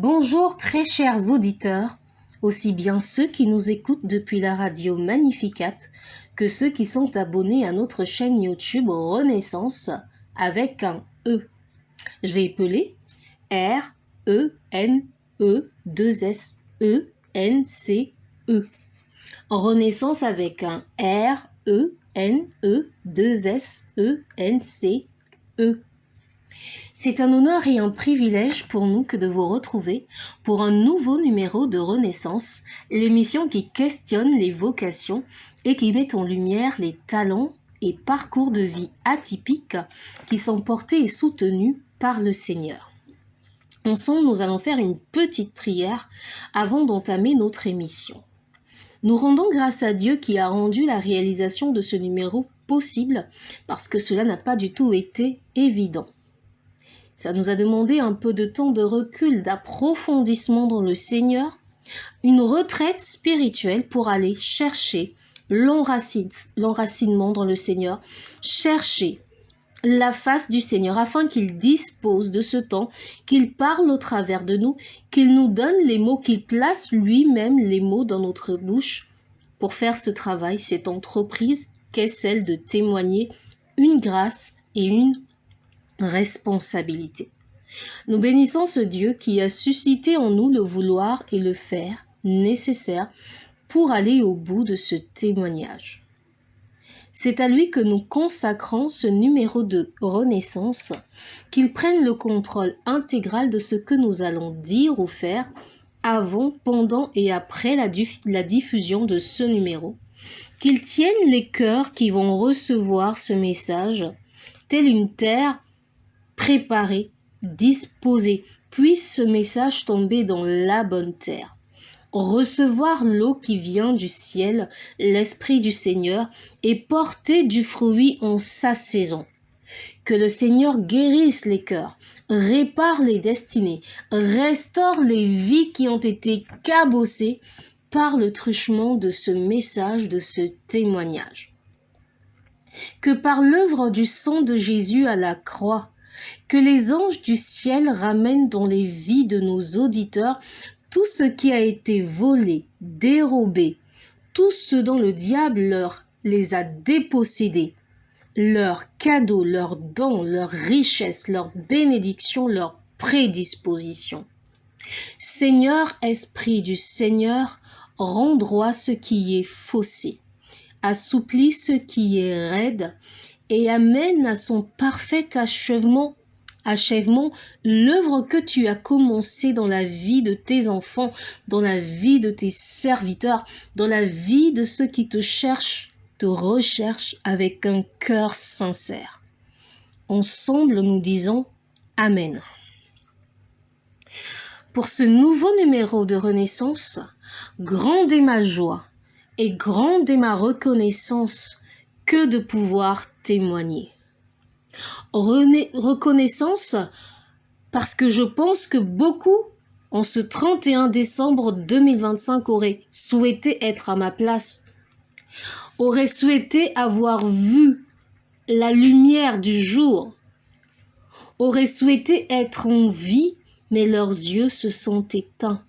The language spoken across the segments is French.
Bonjour très chers auditeurs, aussi bien ceux qui nous écoutent depuis la radio Magnificat que ceux qui sont abonnés à notre chaîne YouTube Renaissance avec un E. Je vais épeler R-E-N-E-2-S-E-N-C-E. Renaissance avec un R-E-N-E-2-S-E-N-C-E. C'est un honneur et un privilège pour nous que de vous retrouver pour un nouveau numéro de Renaissance, l'émission qui questionne les vocations et qui met en lumière les talents et parcours de vie atypiques qui sont portés et soutenus par le Seigneur. Ensemble, nous allons faire une petite prière avant d'entamer notre émission. Nous rendons grâce à Dieu qui a rendu la réalisation de ce numéro possible parce que cela n'a pas du tout été évident. Ça nous a demandé un peu de temps de recul, d'approfondissement dans le Seigneur, une retraite spirituelle pour aller chercher l'enracinement dans le Seigneur, chercher la face du Seigneur afin qu'il dispose de ce temps, qu'il parle au travers de nous, qu'il nous donne les mots, qu'il place lui-même les mots dans notre bouche pour faire ce travail, cette entreprise qu'est celle de témoigner une grâce et une responsabilité. Nous bénissons ce Dieu qui a suscité en nous le vouloir et le faire nécessaire pour aller au bout de ce témoignage. C'est à lui que nous consacrons ce numéro de Renaissance, qu'il prenne le contrôle intégral de ce que nous allons dire ou faire avant, pendant et après la diffusion de ce numéro, qu'il tienne les cœurs qui vont recevoir ce message, telle une terre préparée, disposée, puisse ce message tomber dans la bonne terre. Recevoir l'eau qui vient du ciel, l'Esprit du Seigneur, et porter du fruit en sa saison. Que le Seigneur guérisse les cœurs, répare les destinées, restaure les vies qui ont été cabossées par le truchement de ce message, de ce témoignage. Que par l'œuvre du sang de Jésus à la croix, que les anges du ciel ramènent dans les vies de nos auditeurs tout ce qui a été volé, dérobé, tout ce dont le diable leur les a dépossédés, leurs cadeaux, leurs dons, leurs richesses, leurs bénédictions, leurs prédispositions. Seigneur, Esprit du Seigneur, rends droit ce qui est faussé, assouplis ce qui est raide, et amène à son parfait achèvement l'œuvre que tu as commencée dans la vie de tes enfants, dans la vie de tes serviteurs, dans la vie de ceux qui te cherchent, te recherchent avec un cœur sincère. Ensemble, nous disons Amen. Pour ce nouveau numéro de Renaissance, grande est ma joie et grande est ma reconnaissance que de pouvoir témoigner. Reconnaissance parce que je pense que beaucoup, en ce 31 décembre 2025, auraient souhaité être à ma place, auraient souhaité avoir vu la lumière du jour, auraient souhaité être en vie, mais leurs yeux se sont éteints.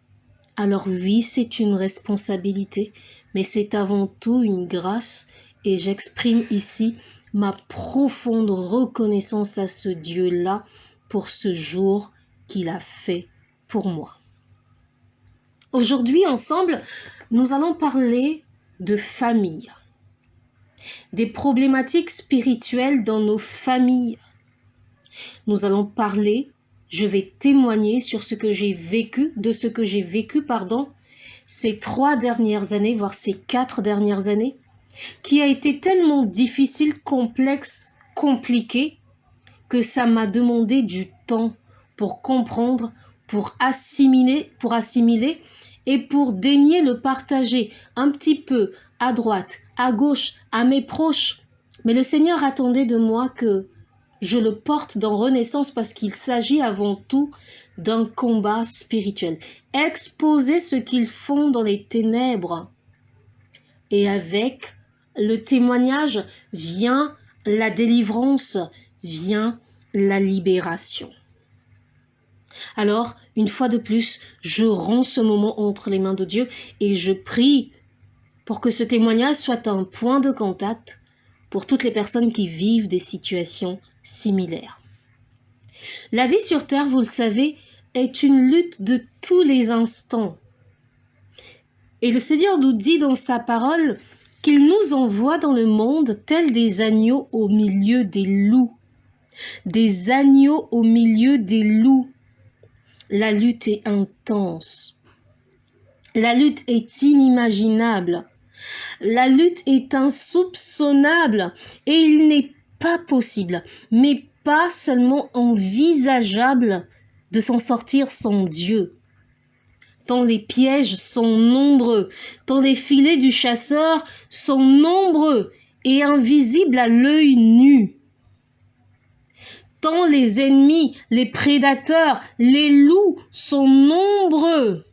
Alors oui, c'est une responsabilité, mais c'est avant tout une grâce, et j'exprime ici ma profonde reconnaissance à ce Dieu-là pour ce jour qu'il a fait pour moi. Aujourd'hui, ensemble, nous allons parler de famille, des problématiques spirituelles dans nos familles. Nous allons parler, je vais témoigner sur ce que j'ai vécu, ces 3 dernières années, voire ces 4 dernières années, qui a été tellement difficile, complexe, compliqué, que ça m'a demandé du temps pour comprendre, pour assimiler et pour daigner le partager un petit peu à droite, à gauche, à mes proches. Mais le Seigneur attendait de moi que je le porte dans Renaissance parce qu'il s'agit avant tout d'un combat spirituel. Exposer ce qu'ils font dans les ténèbres. Et avec le témoignage vient la délivrance, vient la libération. Alors, une fois de plus, je rends ce moment entre les mains de Dieu et je prie pour que ce témoignage soit un point de contact pour toutes les personnes qui vivent des situations similaires. La vie sur Terre, vous le savez, est une lutte de tous les instants. Et le Seigneur nous dit dans sa parole qu'il nous envoie dans le monde tels des agneaux au milieu des loups. Des agneaux au milieu des loups. La lutte est intense. La lutte est inimaginable. La lutte est insoupçonnable et il n'est pas possible, mais pas seulement envisageable de s'en sortir sans Dieu. Tant les pièges sont nombreux, tant les filets du chasseur sont nombreux et invisibles à l'œil nu. Tant les ennemis, les prédateurs, les loups sont nombreux,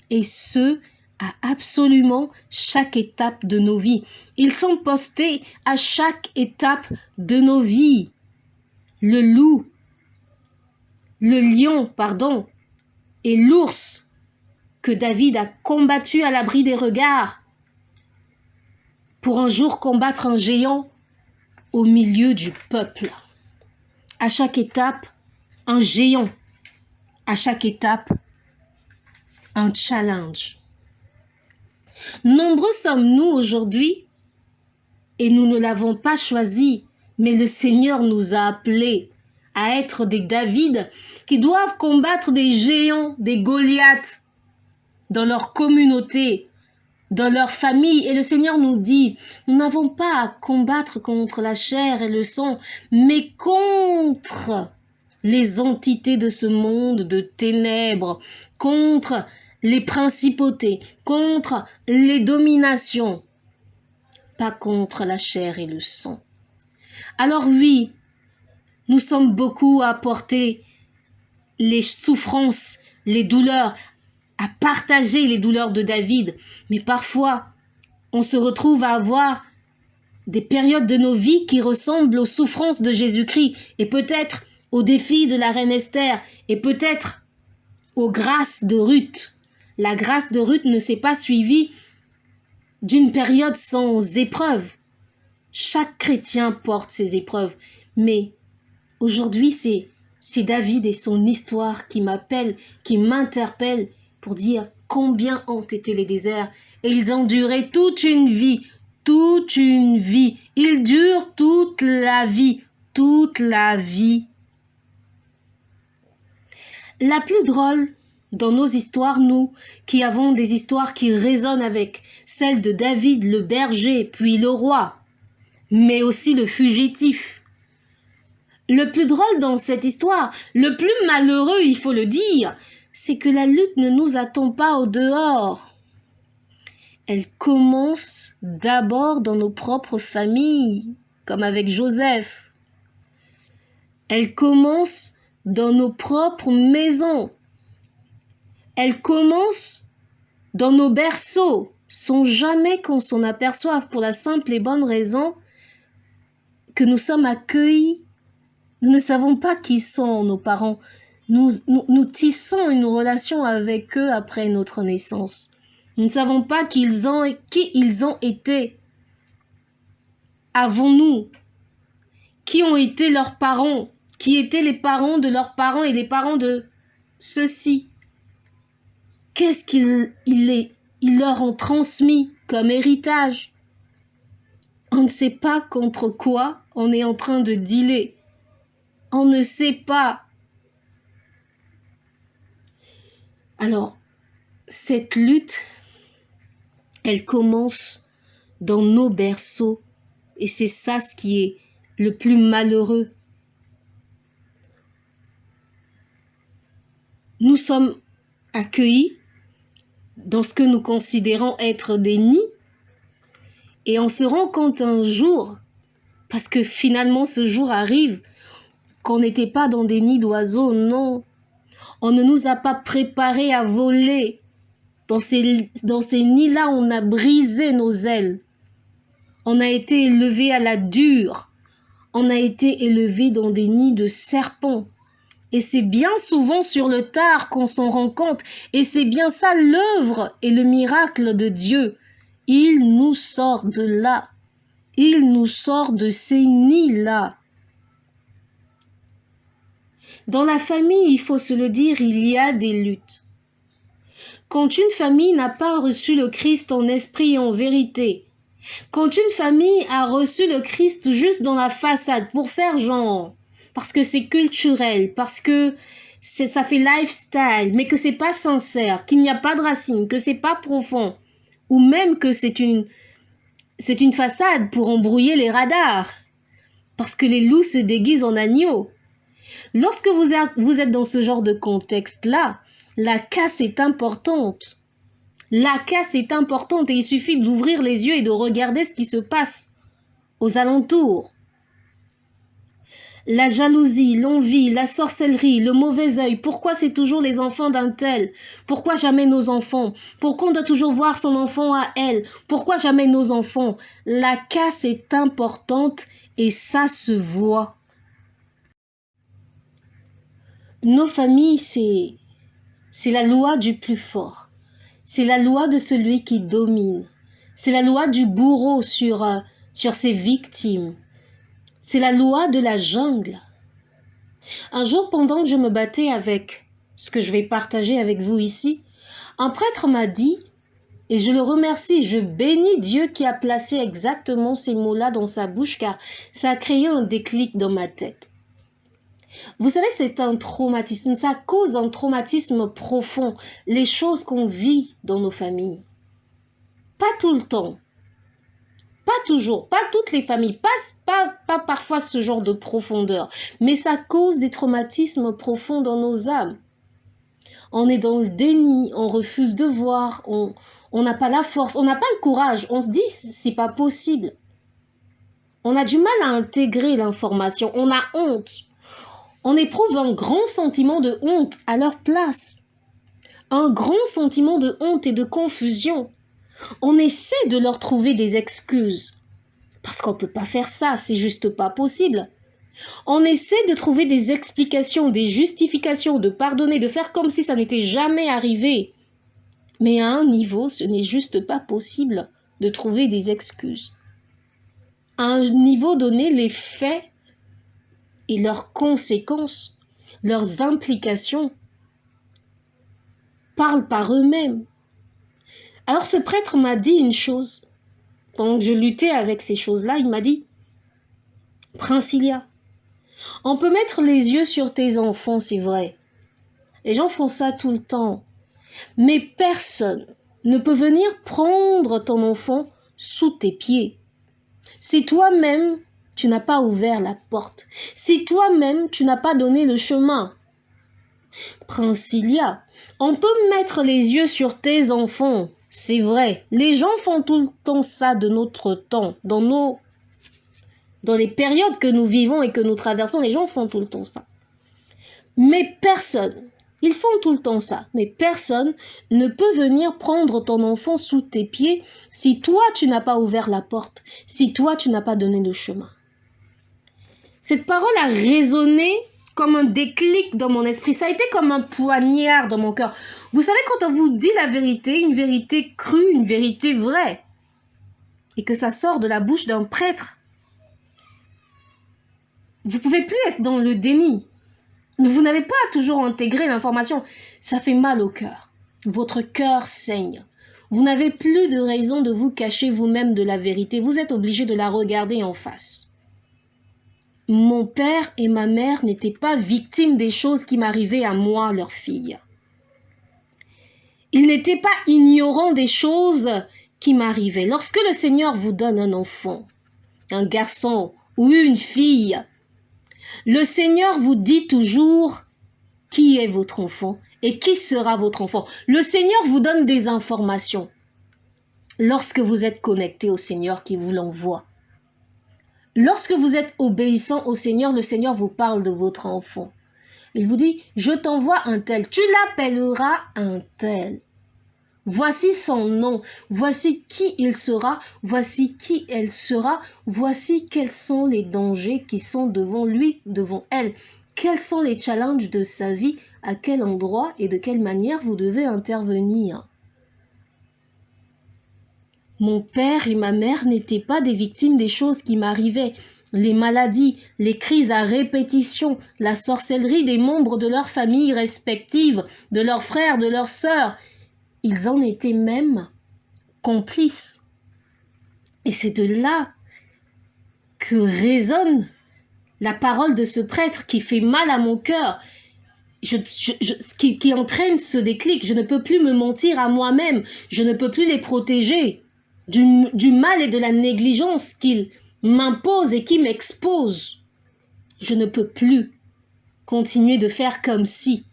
et ce, à absolument chaque étape de nos vies. Ils sont postés à chaque étape de nos vies. Le lion, et l'ours que David a combattu à l'abri des regards pour un jour combattre un géant au milieu du peuple. À chaque étape, un géant. À chaque étape, un challenge. Nombreux sommes-nous aujourd'hui et nous ne l'avons pas choisi, mais le Seigneur nous a appelés à être des David qui doivent combattre des géants, des Goliaths dans leur communauté, dans leur famille. Et le Seigneur nous dit, nous n'avons pas à combattre contre la chair et le sang, mais contre les entités de ce monde de ténèbres, contre les principautés, contre les dominations, pas contre la chair et le sang. Alors oui, nous sommes beaucoup à porter les souffrances, les douleurs, à partager les douleurs de David, mais parfois, on se retrouve à avoir des périodes de nos vies qui ressemblent aux souffrances de Jésus-Christ, et peut-être aux défis de la reine Esther, et peut-être aux grâces de Ruth. La grâce de Ruth ne s'est pas suivie d'une période sans épreuve. Chaque chrétien porte ses épreuves, mais aujourd'hui c'est David et son histoire qui m'appellent, qui m'interpellent pour dire combien ont été les déserts, et ils ont duré toute une vie, toute une vie. Ils durent toute la vie, toute la vie. La plus drôle dans nos histoires, nous qui avons des histoires qui résonnent avec celle de David le berger, puis le roi, mais aussi le fugitif. Le plus drôle dans cette histoire, le plus malheureux, il faut le dire, c'est que la lutte ne nous attend pas au dehors. Elle commence d'abord dans nos propres familles, comme avec Joseph. Elle commence dans nos propres maisons. Elle commence dans nos berceaux, sans jamais qu'on s'en aperçoive, pour la simple et bonne raison que nous sommes accueillis. Nous ne savons pas qui sont nos parents. Nous tissons une relation avec eux après notre naissance. Nous ne savons pas qui ils ont été avant nous, qui ont été leurs parents, qui étaient les parents de leurs parents et les parents de ceux-ci. Qu'est-ce qu'ils leur ont transmis comme héritage? On ne sait pas contre quoi on est en train de dealer. On ne sait pas. Alors, cette lutte, elle commence dans nos berceaux. Et c'est ça ce qui est le plus malheureux. Nous sommes accueillis dans ce que nous considérons être des nids, et on se rend compte un jour, parce que finalement ce jour arrive, qu'on n'était pas dans des nids d'oiseaux, non. On ne nous a pas préparés à voler. Dans ces nids-là, on a brisé nos ailes. On a été élevés à la dure. On a été élevés dans des nids de serpents. Et c'est bien souvent sur le tard qu'on s'en rend compte. Et c'est bien ça l'œuvre et le miracle de Dieu. Il nous sort de là. Il nous sort de ces nids-là. Dans la famille, il faut se le dire, il y a des luttes. Quand une famille n'a pas reçu le Christ en esprit et en vérité, quand une famille a reçu le Christ juste dans la façade pour faire genre, parce que c'est culturel, parce que ça fait lifestyle, mais que c'est pas sincère, qu'il n'y a pas de racines, que c'est pas profond, ou même que c'est une façade pour embrouiller les radars, parce que les loups se déguisent en agneaux. Lorsque vous êtes dans ce genre de contexte-là, la casse est importante. La casse est importante et il suffit d'ouvrir les yeux et de regarder ce qui se passe aux alentours. La jalousie, l'envie, la sorcellerie, le mauvais œil. Pourquoi c'est toujours les enfants d'un tel? Pourquoi jamais nos enfants? Pourquoi on doit toujours voir son enfant à elle? Pourquoi jamais nos enfants? La casse est importante et ça se voit. Nos familles, c'est la loi du plus fort. C'est la loi de celui qui domine. C'est la loi du bourreau sur ses victimes. C'est la loi de la jungle. Un jour, pendant que je me battais avec ce que je vais partager avec vous ici, un prêtre m'a dit, et je le remercie, je bénis Dieu qui a placé exactement ces mots-là dans sa bouche, car ça a créé un déclic dans ma tête. Vous savez, c'est un traumatisme, ça cause un traumatisme profond, les choses qu'on vit dans nos familles. Pas tout le temps, pas toujours, pas toutes les familles, pas parfois ce genre de profondeur, mais ça cause des traumatismes profonds dans nos âmes. On est dans le déni, on refuse de voir, on n'a pas la force, on n'a pas le courage, on se dit c'est pas possible. On a du mal à intégrer l'information, on a honte. On éprouve un grand sentiment de honte à leur place. Un grand sentiment de honte et de confusion. On essaie de leur trouver des excuses. Parce qu'on ne peut pas faire ça, c'est juste pas possible. On essaie de trouver des explications, des justifications, de pardonner, de faire comme si ça n'était jamais arrivé. Mais à un niveau, ce n'est juste pas possible de trouver des excuses. À un niveau donné, les faits et leurs conséquences, leurs implications parlent par eux-mêmes. Alors ce prêtre m'a dit une chose. Pendant que je luttais avec ces choses-là, il m'a dit « Princilia, on peut mettre les yeux sur tes enfants, c'est vrai. Les gens font ça tout le temps. Mais personne ne peut venir prendre ton enfant sous tes pieds. Si toi-même, tu n'as pas ouvert la porte. Si toi-même, tu n'as pas donné le chemin. Princilia, on peut mettre les yeux sur tes enfants. C'est vrai, les gens font tout le temps ça de notre temps. Dans les périodes que nous vivons et que nous traversons, les gens font tout le temps ça. Mais personne, ils font tout le temps ça, mais personne ne peut venir prendre ton enfant sous tes pieds si toi, tu n'as pas ouvert la porte, si toi, tu n'as pas donné le chemin. Cette parole a résonné comme un déclic dans mon esprit. Ça a été comme un poignard dans mon cœur. Vous savez, quand on vous dit la vérité, une vérité crue, une vérité vraie, et que ça sort de la bouche d'un prêtre, vous ne pouvez plus être dans le déni. Mais vous n'avez pas toujours intégré l'information. Ça fait mal au cœur. Votre cœur saigne. Vous n'avez plus de raison de vous cacher vous-même de la vérité. Vous êtes obligé de la regarder en face. Mon père et ma mère n'étaient pas victimes des choses qui m'arrivaient à moi, leur fille. Ils n'étaient pas ignorants des choses qui m'arrivaient. Lorsque le Seigneur vous donne un enfant, un garçon ou une fille, le Seigneur vous dit toujours qui est votre enfant et qui sera votre enfant. Le Seigneur vous donne des informations lorsque vous êtes connecté au Seigneur qui vous l'envoie. Lorsque vous êtes obéissant au Seigneur, le Seigneur vous parle de votre enfant. Il vous dit, je t'envoie un tel, tu l'appelleras un tel. Voici son nom, voici qui il sera, voici qui elle sera, voici quels sont les dangers qui sont devant lui, devant elle. Quels sont les challenges de sa vie? À quel endroit et de quelle manière vous devez intervenir? Mon père et ma mère n'étaient pas des victimes des choses qui m'arrivaient. Les maladies, les crises à répétition, la sorcellerie des membres de leurs familles respectives, de leurs frères, de leurs sœurs. Ils en étaient même complices. Et c'est de là que résonne la parole de ce prêtre qui fait mal à mon cœur, qui entraîne ce déclic. Je ne peux plus me mentir à moi-même, je ne peux plus les protéger du mal et de la négligence qu'ils m'imposent et qui m'exposent. Je ne peux plus continuer de faire comme si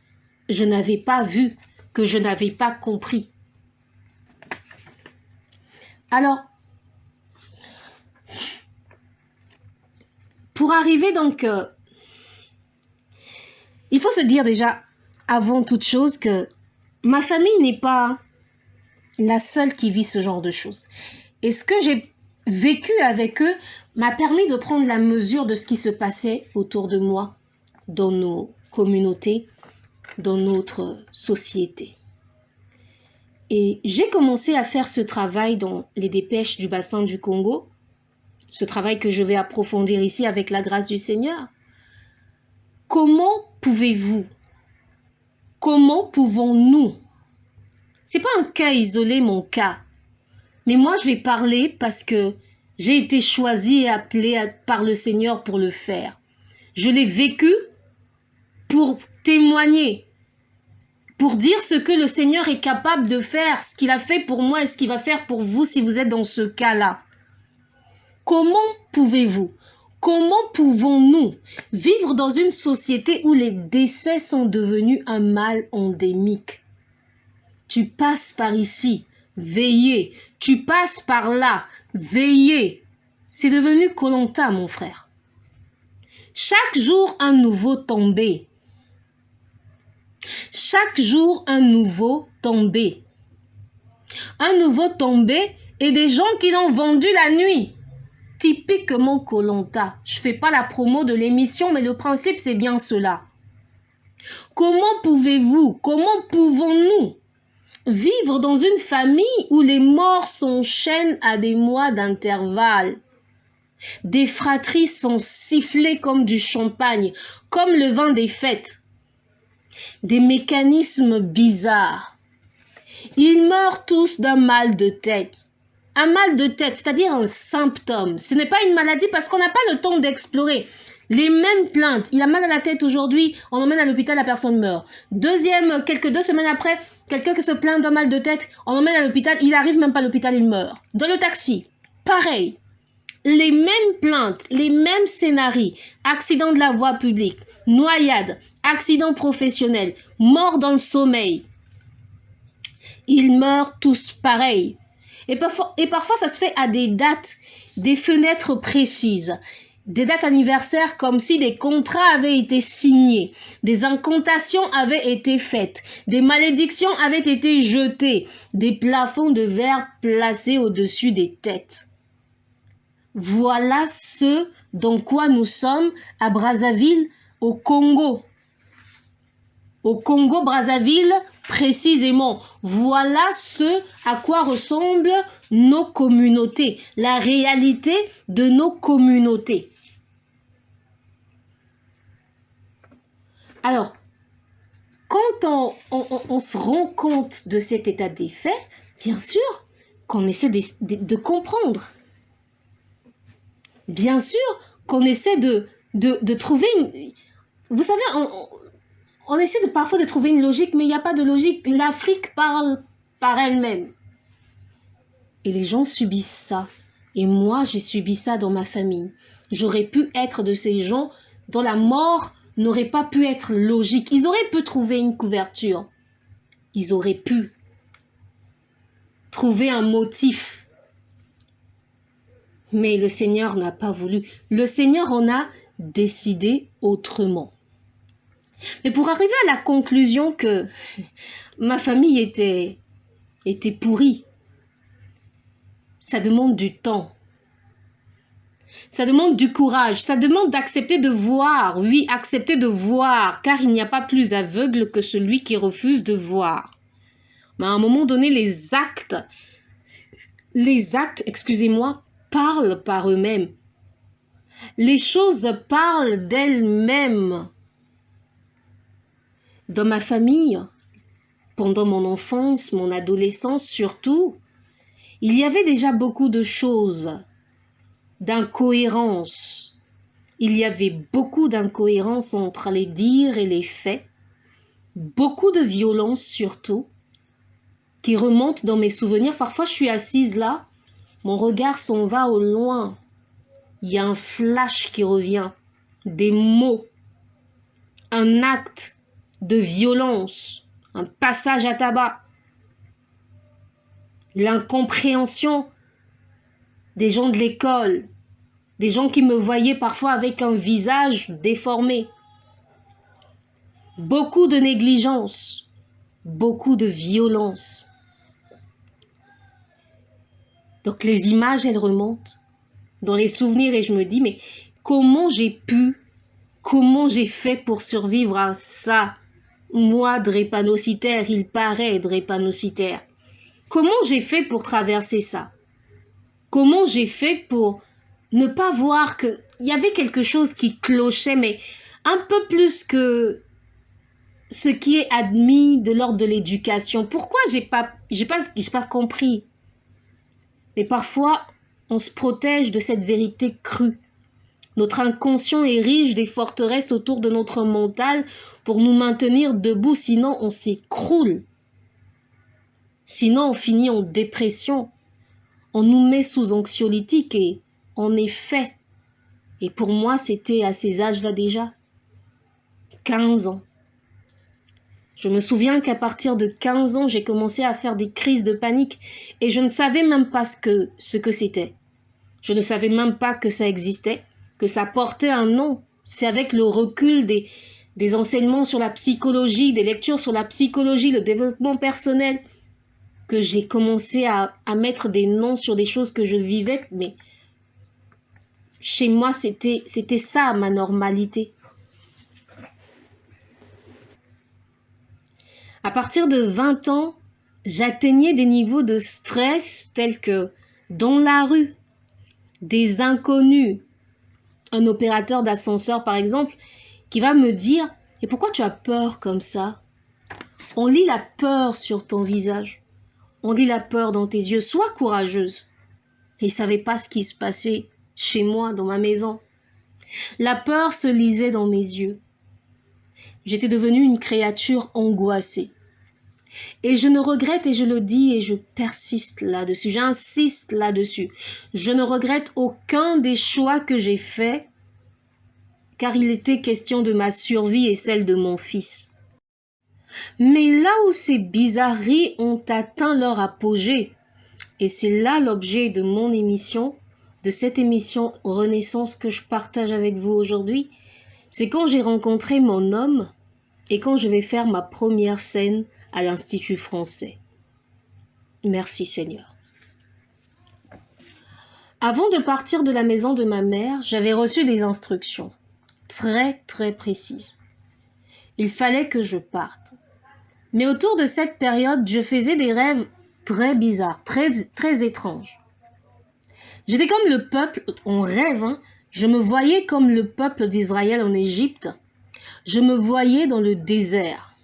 je n'avais pas vu, que je n'avais pas compris. Alors, pour arriver donc, il faut se dire déjà, avant toute chose, que ma famille n'est pas la seule qui vit ce genre de choses. Et ce que j'ai vécu avec eux m'a permis de prendre la mesure de ce qui se passait autour de moi, dans nos communautés, dans notre société. Et j'ai commencé à faire ce travail dans les dépêches du bassin du Congo, ce travail que je vais approfondir ici avec la grâce du Seigneur. Comment pouvez-vous, comment pouvons-nous, c'est pas un cas isolé mon cas, mais moi je vais parler parce que j'ai été choisie et appelée par le Seigneur pour le faire. Je l'ai vécu pour témoigner, pour dire ce que le Seigneur est capable de faire, ce qu'il a fait pour moi et ce qu'il va faire pour vous si vous êtes dans ce cas-là. Comment pouvez-vous, comment pouvons-nous vivre dans une société où les décès sont devenus un mal endémique? Tu passes par ici, veillez. Tu passes par là, veillez. C'est devenu Koh-Lanta, mon frère. Chaque jour, un nouveau tombé. Chaque jour, un nouveau tombé. Un nouveau tombé et des gens qui l'ont vendu la nuit. Typiquement Koh-Lanta. Je ne fais pas la promo de l'émission, mais le principe, c'est bien cela. Comment pouvez-vous, comment pouvons-nous vivre dans une famille où les morts s'enchaînent à des mois d'intervalle? Des fratries sont sifflées comme du champagne, comme le vin des fêtes. Des mécanismes bizarres. Ils meurent tous d'un mal de tête. Un mal de tête, c'est-à-dire un symptôme. Ce n'est pas une maladie parce qu'on n'a pas le temps d'explorer. Les mêmes plaintes. Il a mal à la tête aujourd'hui, on l'emmène à l'hôpital, la personne meurt. Deuxième, deux semaines après, quelqu'un qui se plaint d'un mal de tête, on l'emmène à l'hôpital, il n'arrive même pas à l'hôpital, il meurt. Dans le taxi, pareil. Les mêmes plaintes, les mêmes scénarios. Accident de la voie publique, noyade, accident professionnel, mort dans le sommeil. Ils meurent tous pareil. Et parfois, ça se fait à des dates, des fenêtres précises. Des dates anniversaires comme si des contrats avaient été signés, des incantations avaient été faites, des malédictions avaient été jetées, des plafonds de verre placés au-dessus des têtes. Voilà ce dans quoi nous sommes à Brazzaville, au Congo. Au Congo-Brazzaville, précisément. Voilà ce à quoi ressemblent nos communautés, la réalité de nos communautés. Alors, quand on se rend compte de cet état des faits, bien sûr qu'on essaie de comprendre. Bien sûr qu'on essaie de trouver une... Vous savez, on essaie parfois de trouver une logique, mais il n'y a pas de logique. L'Afrique parle par elle-même. Et les gens subissent ça. Et moi, j'ai subi ça dans ma famille. J'aurais pu être de ces gens dont la mort n'aurait pas pu être logique. Ils auraient pu trouver une couverture. Ils auraient pu trouver un motif. Mais le Seigneur n'a pas voulu. Le Seigneur en a décidé autrement. Mais pour arriver à la conclusion que ma famille était pourrie, ça demande du temps. Ça demande du courage, ça demande d'accepter de voir, oui, accepter de voir, car il n'y a pas plus aveugle que celui qui refuse de voir. Mais à un moment donné, les actes, excusez-moi, parlent par eux-mêmes. Les choses parlent d'elles-mêmes. Dans ma famille, pendant mon enfance, mon adolescence surtout, il y avait déjà beaucoup de choses, d'incohérences. Il y avait beaucoup d'incohérences entre les dires et les faits, beaucoup de violence surtout, qui remontent dans mes souvenirs. Parfois, je suis assise là, mon regard s'en va au loin. Il y a un flash qui revient, des mots, un acte de violence, un passage à tabac, l'incompréhension des gens de l'école, des gens qui me voyaient parfois avec un visage déformé. Beaucoup de négligence, beaucoup de violence. Donc les images, elles remontent dans les souvenirs et je me dis, mais comment j'ai fait pour survivre à ça? Moi, drépanocytaire, il paraît drépanocytaire. Comment j'ai fait pour traverser ça? Comment j'ai fait pour ne pas voir qu'il y avait quelque chose qui clochait, mais un peu plus que ce qui est admis de l'ordre de l'éducation? Pourquoi j'ai pas compris? Mais parfois, on se protège de cette vérité crue. Notre inconscient érige des forteresses autour de notre mental pour nous maintenir debout, sinon on s'écroule. Sinon on finit en dépression. On nous met sous anxiolytique et en effet, et pour moi c'était à ces âges-là déjà, 15 ans. Je me souviens qu'à partir de 15 ans, j'ai commencé à faire des crises de panique et je ne savais même pas ce que c'était. Je ne savais même pas que ça existait, que ça portait un nom. C'est avec le recul des enseignements sur la psychologie, des lectures sur la psychologie, le développement personnel, que j'ai commencé à mettre des noms sur des choses que je vivais. Mais chez moi, c'était ça ma normalité. À partir de 20 ans, j'atteignais des niveaux de stress tels que dans la rue, des inconnus, un opérateur d'ascenseur par exemple, qui va me dire « Et pourquoi tu as peur comme ça ?» On lit la peur sur ton visage, on lit la peur dans tes yeux. Sois courageuse. Il ne savait pas ce qui se passait chez moi, dans ma maison. La peur se lisait dans mes yeux. J'étais devenue une créature angoissée. Et je ne regrette, et je le dis, et je persiste là-dessus, j'insiste là-dessus. Je ne regrette aucun des choix que j'ai faits, car il était question de ma survie et celle de mon fils. Mais là où ces bizarreries ont atteint leur apogée, et c'est là l'objet de mon émission, de cette émission Renaissance que je partage avec vous aujourd'hui, c'est quand j'ai rencontré mon homme et quand je vais faire ma première scène à l'Institut français. Merci Seigneur. Avant de partir de la maison de ma mère, j'avais reçu des instructions très très précises. Il fallait que je parte. Mais autour de cette période, je faisais des rêves très bizarres, très étranges. J'étais comme le peuple, on rêve, hein, je me voyais comme le peuple d'Israël en Égypte. Je me voyais dans le désert.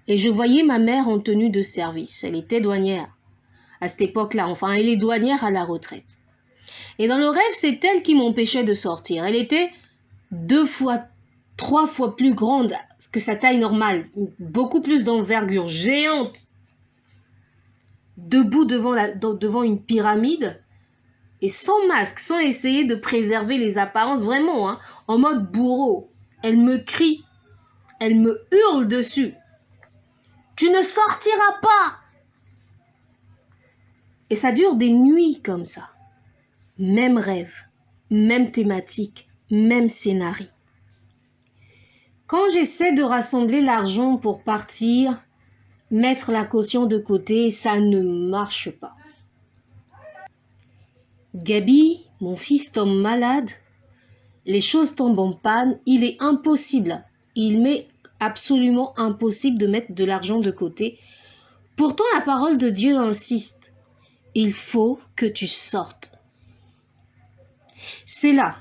Et je voyais ma mère en tenue de service. Elle était douanière à cette époque-là. Enfin, elle est douanière à la retraite. Et dans le rêve, c'est elle qui m'empêchait de sortir. Elle était 2 fois, 3 fois plus grande que sa taille normale. Beaucoup plus d'envergure, géante. Debout devant une pyramide. Et sans masque, sans essayer de préserver les apparences, vraiment, hein, en mode bourreau. Elle me crie. Elle me hurle dessus. Tu ne sortiras pas! Et ça dure des nuits comme ça. Même rêve, même thématique, même scénario. Quand j'essaie de rassembler l'argent pour partir, mettre la caution de côté, ça ne marche pas. Gabi, mon fils tombe malade, les choses tombent en panne, il est impossible, il m'est absolument impossible de mettre de l'argent de côté. Pourtant, la parole de Dieu insiste, il faut que tu sortes. C'est là,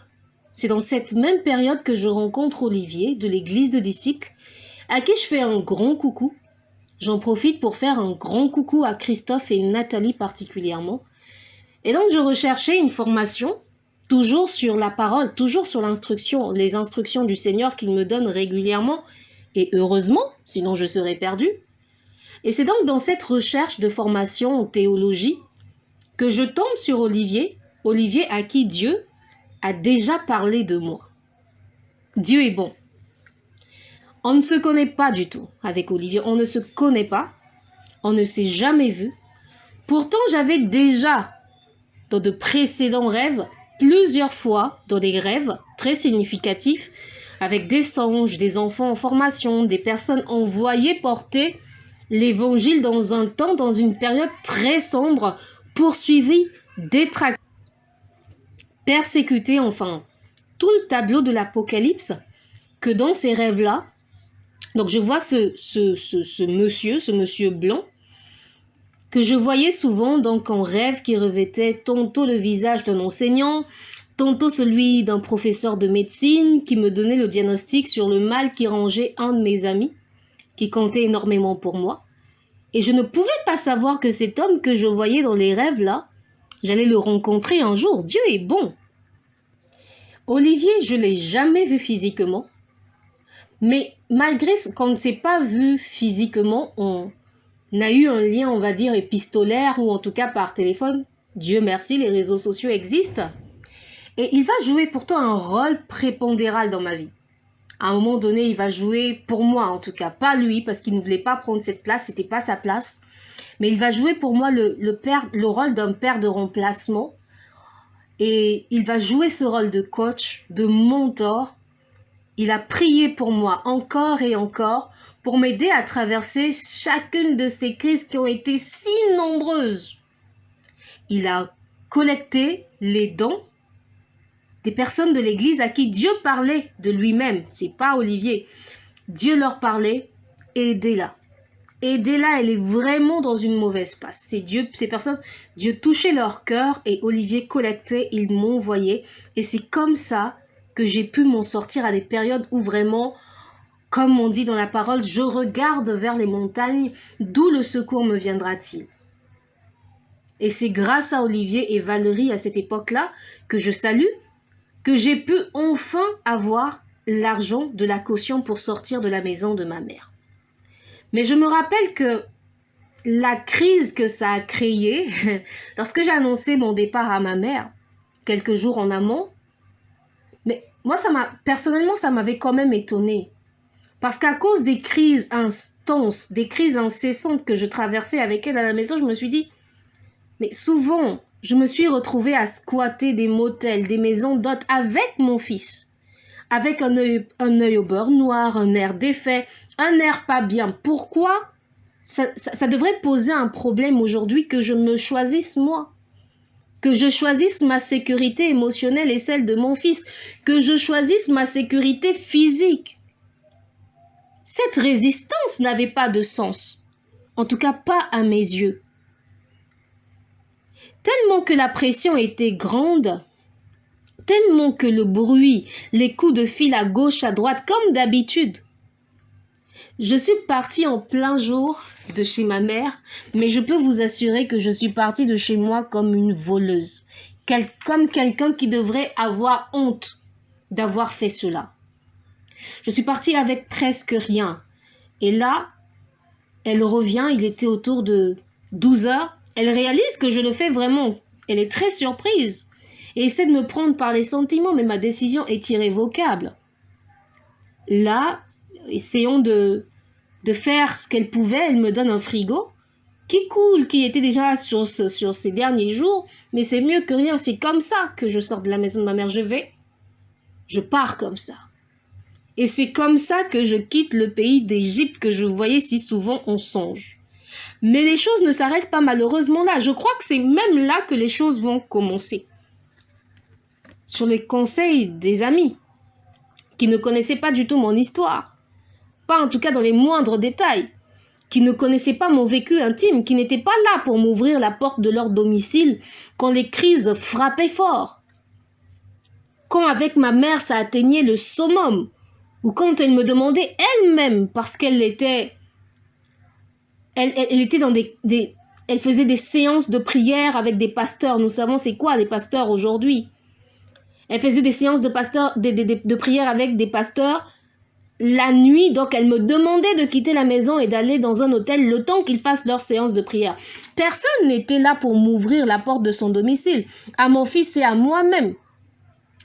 c'est dans cette même période que je rencontre Olivier de l'église de disciples, à qui je fais un grand coucou. J'en profite pour faire un grand coucou à Christophe et Nathalie particulièrement. Et donc, je recherchais une formation, toujours sur la parole, toujours sur l'instruction, les instructions du Seigneur qu'il me donne régulièrement, et heureusement, sinon je serais perdue. Et c'est donc dans cette recherche de formation en théologie que je tombe sur Olivier à qui Dieu a déjà parlé de moi. Dieu est bon. On ne se connaît pas du tout avec Olivier, on ne se connaît pas, on ne s'est jamais vu. Pourtant, j'avais déjà, dans de précédents rêves, plusieurs fois, dans des rêves très significatifs, avec des songes, des enfants en formation, des personnes envoyées porter l'évangile dans un temps, dans une période très sombre, poursuivis, détractés, persécutés, enfin, tout le tableau de l'Apocalypse, que dans ces rêves-là, donc je vois ce monsieur blanc, que je voyais souvent donc en rêve qui revêtait tantôt le visage d'un enseignant, tantôt celui d'un professeur de médecine qui me donnait le diagnostic sur le mal qui rongeait un de mes amis, qui comptait énormément pour moi. Et je ne pouvais pas savoir que cet homme que je voyais dans les rêves là, j'allais le rencontrer un jour. Dieu est bon. Olivier, je ne l'ai jamais vu physiquement, mais malgré qu'on ne s'est pas vu physiquement, on a eu un lien, on va dire, épistolaire ou en tout cas par téléphone. Dieu merci, les réseaux sociaux existent. Et il va jouer pourtant un rôle prépondéral dans ma vie. À un moment donné, il va jouer, pour moi en tout cas, pas lui, parce qu'il ne voulait pas prendre cette place, c'était pas sa place. Mais il va jouer pour moi le rôle d'un père de remplacement. Et il va jouer ce rôle de coach, de mentor. Il a prié pour moi encore et encore pour m'aider à traverser chacune de ces crises qui ont été si nombreuses. Il a collecté les dons des personnes de l'église à qui Dieu parlait de lui-même. C'est pas Olivier. Dieu leur parlait, aidez-la. Aidez-la, elle est vraiment dans une mauvaise passe. C'est Dieu, ces personnes, Dieu touchait leur cœur et Olivier collectait, il m'envoyait. Et c'est comme ça que j'ai pu m'en sortir à des périodes où vraiment, comme on dit dans la parole, je regarde vers les montagnes, d'où le secours me viendra-t-il? Et c'est grâce à Olivier et Valérie à cette époque-là que je salue, que j'ai pu enfin avoir l'argent de la caution pour sortir de la maison de ma mère. Mais je me rappelle que la crise que ça a créée, lorsque j'ai annoncé mon départ à ma mère, quelques jours en amont, mais moi, personnellement, ça m'avait quand même étonnée. Parce qu'à cause des crises intenses, des crises incessantes que je traversais avec elle à la maison, je me suis dit, mais souvent, je me suis retrouvée à squatter des motels, des maisons d'hôtes avec mon fils. Avec un œil au beurre noir, un air défait, un air pas bien. Pourquoi ça devrait poser un problème aujourd'hui que je me choisisse moi? Que je choisisse ma sécurité émotionnelle et celle de mon fils? Que je choisisse ma sécurité physique? Cette résistance n'avait pas de sens. En tout cas, pas à mes yeux. Tellement que la pression était grande, tellement que le bruit, les coups de fil à gauche, à droite, comme d'habitude. Je suis partie en plein jour de chez ma mère, mais je peux vous assurer que je suis partie de chez moi comme une voleuse, comme quelqu'un qui devrait avoir honte d'avoir fait cela. Je suis partie avec presque rien. Et là, elle revient, il était autour de 12 heures. Elle réalise que je le fais vraiment. Elle est très surprise et essaie de me prendre par les sentiments, mais ma décision est irrévocable. Là, essayons de faire ce qu'elle pouvait. Elle me donne un frigo qui coule, qui était déjà sur ces derniers jours, mais c'est mieux que rien. C'est comme ça que je sors de la maison de ma mère. Je pars comme ça. Et c'est comme ça que je quitte le pays d'Égypte que je voyais si souvent en songe. Mais les choses ne s'arrêtent pas malheureusement là. Je crois que c'est même là que les choses vont commencer. sur les conseils des amis qui ne connaissaient pas du tout mon histoire, pas en tout cas dans les moindres détails, qui ne connaissaient pas mon vécu intime, qui n'étaient pas là pour m'ouvrir la porte de leur domicile quand les crises frappaient fort, quand avec ma mère ça atteignait le summum, ou quand elle me demandait elle-même, parce qu'elle était, elle était dans elle faisait des séances de prière avec des pasteurs. Nous savons c'est quoi les pasteurs aujourd'hui. Elle faisait des séances de prière avec des pasteurs la nuit, donc elle me demandait de quitter la maison et d'aller dans un hôtel le temps qu'ils fassent leur séance de prière. Personne n'était là pour m'ouvrir la porte de son domicile, à mon fils et à moi-même.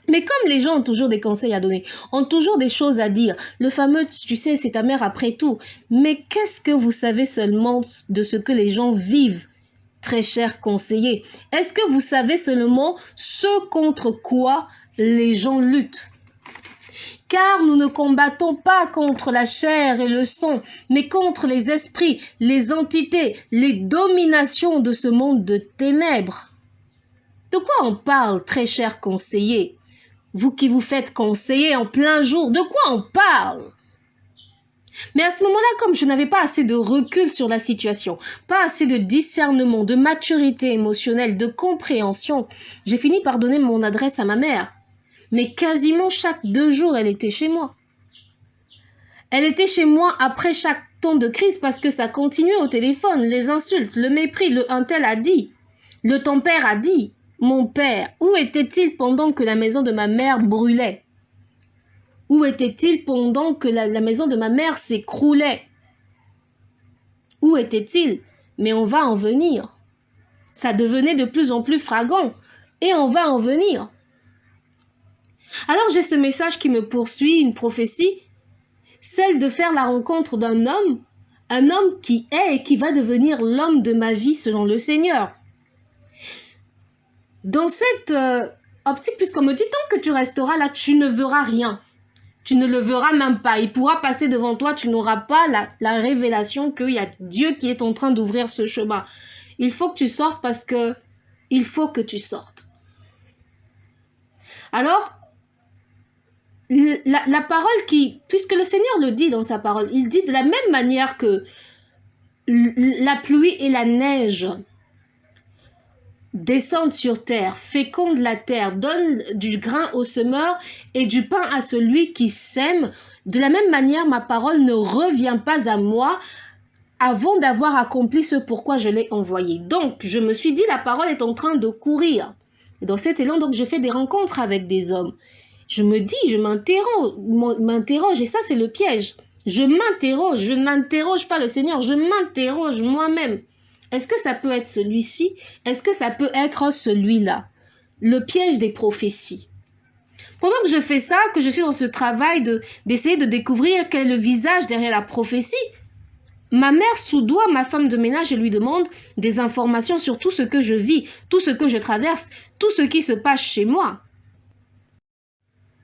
Mais comme les gens ont toujours des conseils à donner, ont toujours des choses à dire, le fameux, tu sais, c'est ta mère après tout. Mais qu'est-ce que vous savez seulement de ce que les gens vivent, très chers conseillers? Est-ce que vous savez seulement ce contre quoi les gens luttent? Car nous ne combattons pas contre la chair et le sang, mais contre les esprits, les entités, les dominations de ce monde de ténèbres. De quoi on parle, très chers conseillers? Vous qui vous faites conseiller en plein jour, de quoi on parle? Mais à ce moment-là, comme je n'avais pas assez de recul sur la situation, pas assez de discernement, de maturité émotionnelle, de compréhension, j'ai fini par donner mon adresse à ma mère. Mais quasiment chaque 2 jours, elle était chez moi. Elle était chez moi après chaque ton de crise parce que ça continuait au téléphone, les insultes, le mépris, le un tel a dit, le ton père a dit. Mon père, où était-il pendant que la maison de ma mère brûlait? Où était-il pendant que la maison de ma mère s'écroulait? Où était-il? Mais on va en venir. Ça devenait de plus en plus flagrant et on va en venir. Alors j'ai ce message qui me poursuit, une prophétie, celle de faire la rencontre d'un homme, un homme qui est et qui va devenir l'homme de ma vie selon le Seigneur. Dans cette optique, puisqu'on me dit tant que tu resteras là, tu ne verras rien. Tu ne le verras même pas. Il pourra passer devant toi, tu n'auras pas la révélation qu'il y a Dieu qui est en train d'ouvrir ce chemin. Il faut que tu sortes parce que il faut que tu sortes. Alors, la parole qui, puisque le Seigneur le dit dans sa parole, il dit de la même manière que la pluie et la neige descendent sur terre, fécondent la terre, donnent du grain au semeur et du pain à celui qui sème. De la même manière, ma parole ne revient pas à moi avant d'avoir accompli ce pourquoi je l'ai envoyée. Donc, je me suis dit, la parole est en train de courir. Et dans cet élan, donc, je fais des rencontres avec des hommes. Je me dis, je m'interroge, et ça, c'est le piège. Je m'interroge, je n'interroge pas le Seigneur, je m'interroge moi-même. Est-ce que ça peut être celui-ci? Est-ce que ça peut être celui-là? Le piège des prophéties. Pendant que je fais ça, que je suis dans ce travail d'essayer de découvrir quel est le visage derrière la prophétie, ma mère soudoie ma femme de ménage et lui demande des informations sur tout ce que je vis, tout ce que je traverse, tout ce qui se passe chez moi.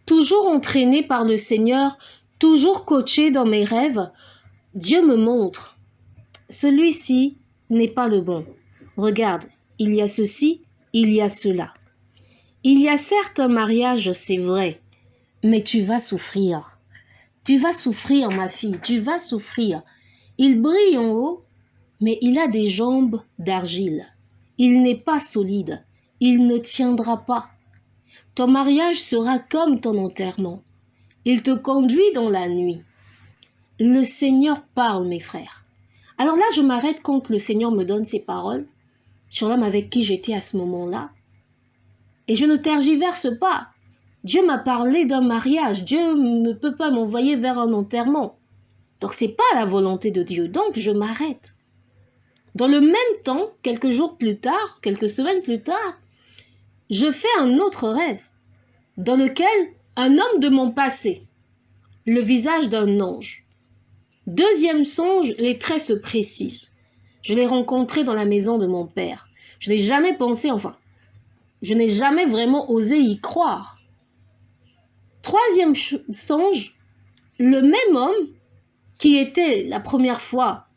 Toujours entraînée par le Seigneur, toujours coachée dans mes rêves, Dieu me montre. Celui-ci n'est pas le bon. Regarde, il y a ceci, il y a cela. Il y a certes un mariage, c'est vrai, mais tu vas souffrir. Tu vas souffrir, ma fille, tu vas souffrir. Il brille en haut, mais il a des jambes d'argile. Il n'est pas solide, il ne tiendra pas. Ton mariage sera comme ton enterrement. Il te conduit dans la nuit. Le Seigneur parle, mes frères. Alors là, je m'arrête quand le Seigneur me donne ces paroles sur l'homme avec qui j'étais à ce moment-là. Et je ne tergiverse pas. Dieu m'a parlé d'un mariage. Dieu ne peut pas m'envoyer vers un enterrement. Donc, ce n'est pas la volonté de Dieu. Donc, je m'arrête. Dans le même temps, quelques jours plus tard, quelques semaines plus tard, je fais un autre rêve dans lequel un homme de mon passé, le visage d'un ange. Deuxième songe, les traits se précisent. Je l'ai rencontré dans la maison de mon père. Je n'ai jamais pensé, je n'ai jamais vraiment osé y croire. Troisième songe, le même homme qui était la première fois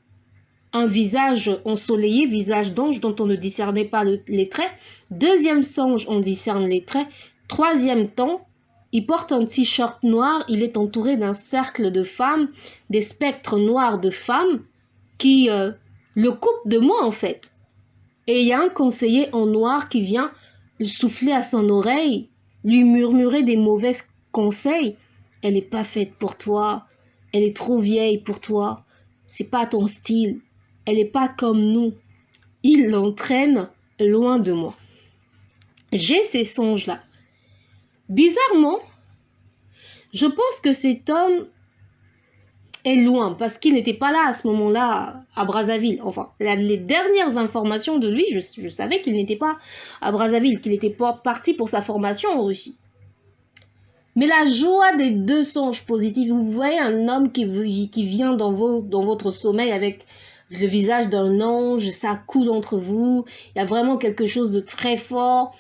un visage ensoleillé, visage d'ange dont on ne discernait pas les traits. Deuxième songe, on discerne les traits. Troisième temps, il porte un t-shirt noir, il est entouré d'un cercle de femmes, des spectres noirs de femmes qui le coupent de moi en fait. Et il y a un conseiller en noir qui vient souffler à son oreille, lui murmurer des mauvais conseils. Elle n'est pas faite pour toi, elle est trop vieille pour toi, c'est pas ton style, elle n'est pas comme nous. Il l'entraîne loin de moi. J'ai ces songes-là. Bizarrement, je pense que cet homme est loin parce qu'il n'était pas là à ce moment-là à Brazzaville. Enfin, les dernières informations de lui, je savais qu'il n'était pas à Brazzaville, qu'il était parti pour sa formation en Russie. Mais la joie des deux songes positifs, vous voyez un homme qui vient dans votre sommeil avec le visage d'un ange, ça coule entre vous, il y a vraiment quelque chose de très fort.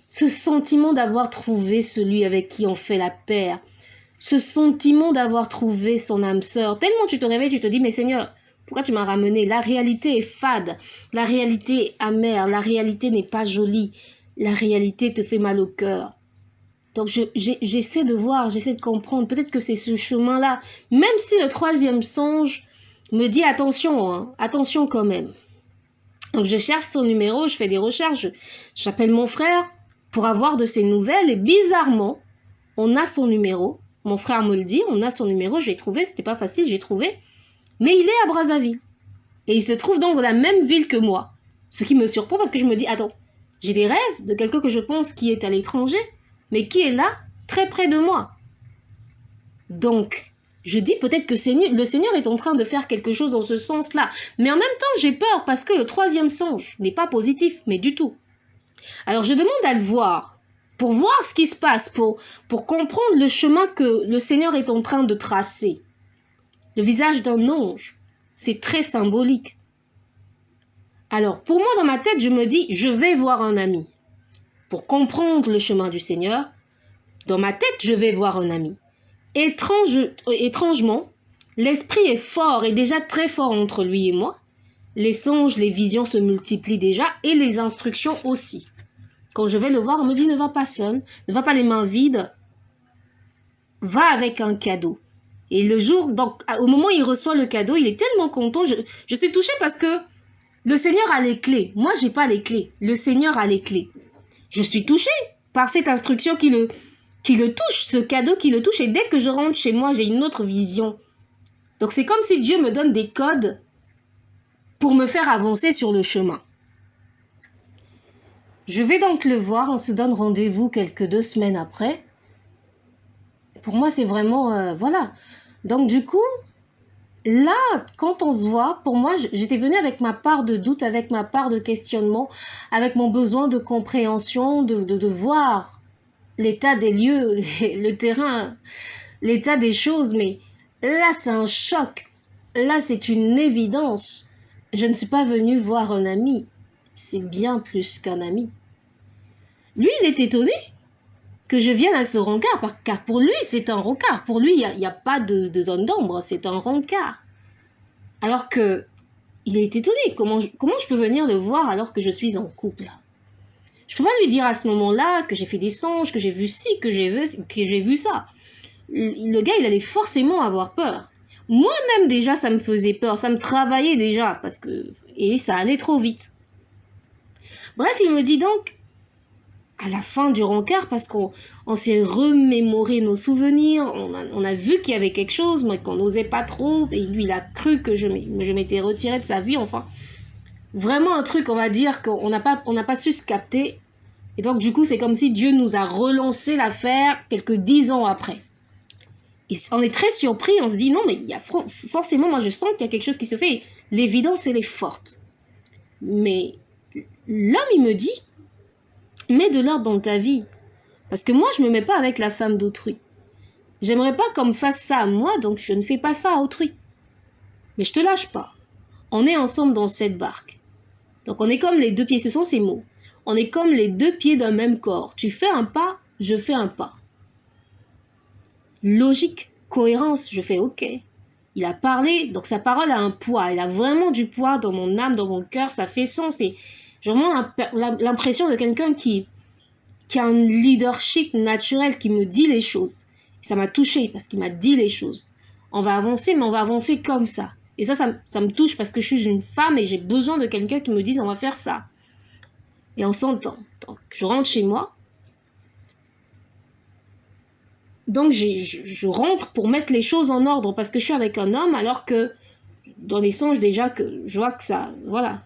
Ce sentiment d'avoir trouvé celui avec qui on fait la paire, ce sentiment d'avoir trouvé son âme sœur. Tellement tu te réveilles, tu te dis, mais Seigneur, pourquoi tu m'as ramené? La réalité est fade, la réalité est amère, la réalité n'est pas jolie, la réalité te fait mal au cœur. Donc j'essaie de voir, j'essaie de comprendre, peut-être que c'est ce chemin-là, même si le troisième songe me dit attention, hein, attention quand même. Donc je cherche son numéro, je fais des recherches, j'appelle mon frère pour avoir de ses nouvelles et bizarrement, on a son numéro. Mon frère me le dit, on a son numéro, je l'ai trouvé, c'était pas facile, j'ai trouvé. Mais il est à Brazzaville. Et il se trouve donc dans la même ville que moi. Ce qui me surprend parce que je me dis, attends, j'ai des rêves de quelqu'un que je pense qui est à l'étranger, mais qui est là, très près de moi. Donc, je dis peut-être que le Seigneur est en train de faire quelque chose dans ce sens-là. Mais en même temps, j'ai peur parce que le troisième songe n'est pas positif, mais du tout. Alors, je demande à le voir. Pour voir ce qui se passe, pour comprendre le chemin que le Seigneur est en train de tracer. Le visage d'un ange, c'est très symbolique. Alors, pour moi, dans ma tête, je me dis, je vais voir un ami. Pour comprendre le chemin du Seigneur, dans ma tête, je vais voir un ami. Étrangement, l'esprit est fort et déjà très fort entre lui et moi. Les songes, les visions se multiplient déjà et les instructions aussi. Quand je vais le voir, on me dit ne va pas seul, ne va pas les mains vides, va avec un cadeau. Et le jour, donc, au moment où il reçoit le cadeau, il est tellement content. Je suis touchée parce que le Seigneur a les clés. Moi, j'ai pas les clés. Le Seigneur a les clés. Je suis touchée par cette instruction qui le touche, ce cadeau qui le touche. Et dès que je rentre chez moi, j'ai une autre vision. Donc, c'est comme si Dieu me donne des codes pour me faire avancer sur le chemin. Je vais donc le voir, on se donne rendez-vous quelques 2 semaines après. Pour moi, c'est vraiment... voilà. Donc, du coup, là, quand on se voit, pour moi, j'étais venue avec ma part de doute, avec ma part de questionnement, avec mon besoin de compréhension, de voir l'état des lieux, le terrain, l'état des choses. Mais là, c'est un choc. Là, c'est une évidence. Je ne suis pas venue voir un ami. C'est bien plus qu'un ami. Lui, il est étonné que je vienne à ce rencard, car pour lui, c'est un rencard. Pour lui, il n'y a pas de zone d'ombre, c'est un rencard. Alors que, il est étonné. Comment je peux venir le voir alors que je suis en couple? Je peux pas lui dire à ce moment-là que j'ai fait des songes, que j'ai vu ci, que j'ai vu ça. Le gars, il allait forcément avoir peur. Moi-même, déjà, ça me faisait peur. Ça me travaillait déjà, et ça allait trop vite. Bref, il me dit donc, à la fin du rencard, parce qu'on s'est remémoré nos souvenirs, on a vu qu'il y avait quelque chose, mais qu'on n'osait pas trop, et lui, il a cru que je m'étais retirée de sa vie, enfin. Vraiment un truc, on va dire, qu'on n'a pas su se capter. Et donc, du coup, c'est comme si Dieu nous a relancé l'affaire quelques 10 ans après. Et on est très surpris, on se dit, non, mais il y a forcément, moi, je sens qu'il y a quelque chose qui se fait. L'évidence, elle est forte. Mais l'homme, il me dit, mets de l'ordre dans ta vie. Parce que moi, je me mets pas avec la femme d'autrui. J'aimerais pas qu'on me fasse ça à moi, donc je ne fais pas ça à autrui. Mais je te lâche pas. On est ensemble dans cette barque. Donc on est comme les 2 pieds, ce sont ces mots. On est comme les 2 pieds d'un même corps. Tu fais un pas, je fais un pas. Logique, cohérence, je fais ok. Il a parlé, donc sa parole a un poids. Elle a vraiment du poids dans mon âme, dans mon cœur, ça fait sens. Et j'ai vraiment l'impression de quelqu'un qui qui a un leadership naturel, qui me dit les choses. Ça m'a touchée parce qu'il m'a dit les choses. On va avancer, mais on va avancer comme ça. Et ça me touche parce que je suis une femme et j'ai besoin de quelqu'un qui me dise on va faire ça. Et on s'entend. Donc, je rentre chez moi. Donc, je rentre pour mettre les choses en ordre parce que je suis avec un homme alors que dans les songes déjà que je vois que ça... Voilà.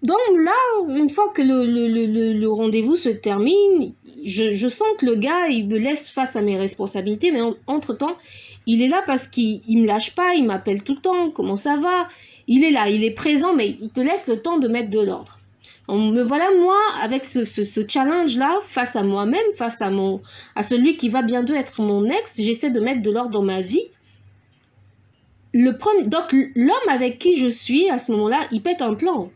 Donc là, une fois que le rendez-vous se termine, je sens que le gars, il me laisse face à mes responsabilités, mais entre-temps, il est là parce qu'il me lâche pas, il m'appelle tout le temps, comment ça va? Il est là, il est présent, mais il te laisse le temps de mettre de l'ordre. Me voilà, moi, avec ce challenge-là, face à moi-même, face à celui qui va bientôt être mon ex, j'essaie de mettre de l'ordre dans ma vie. Donc, l'homme avec qui je suis, à ce moment-là, il pète un plan.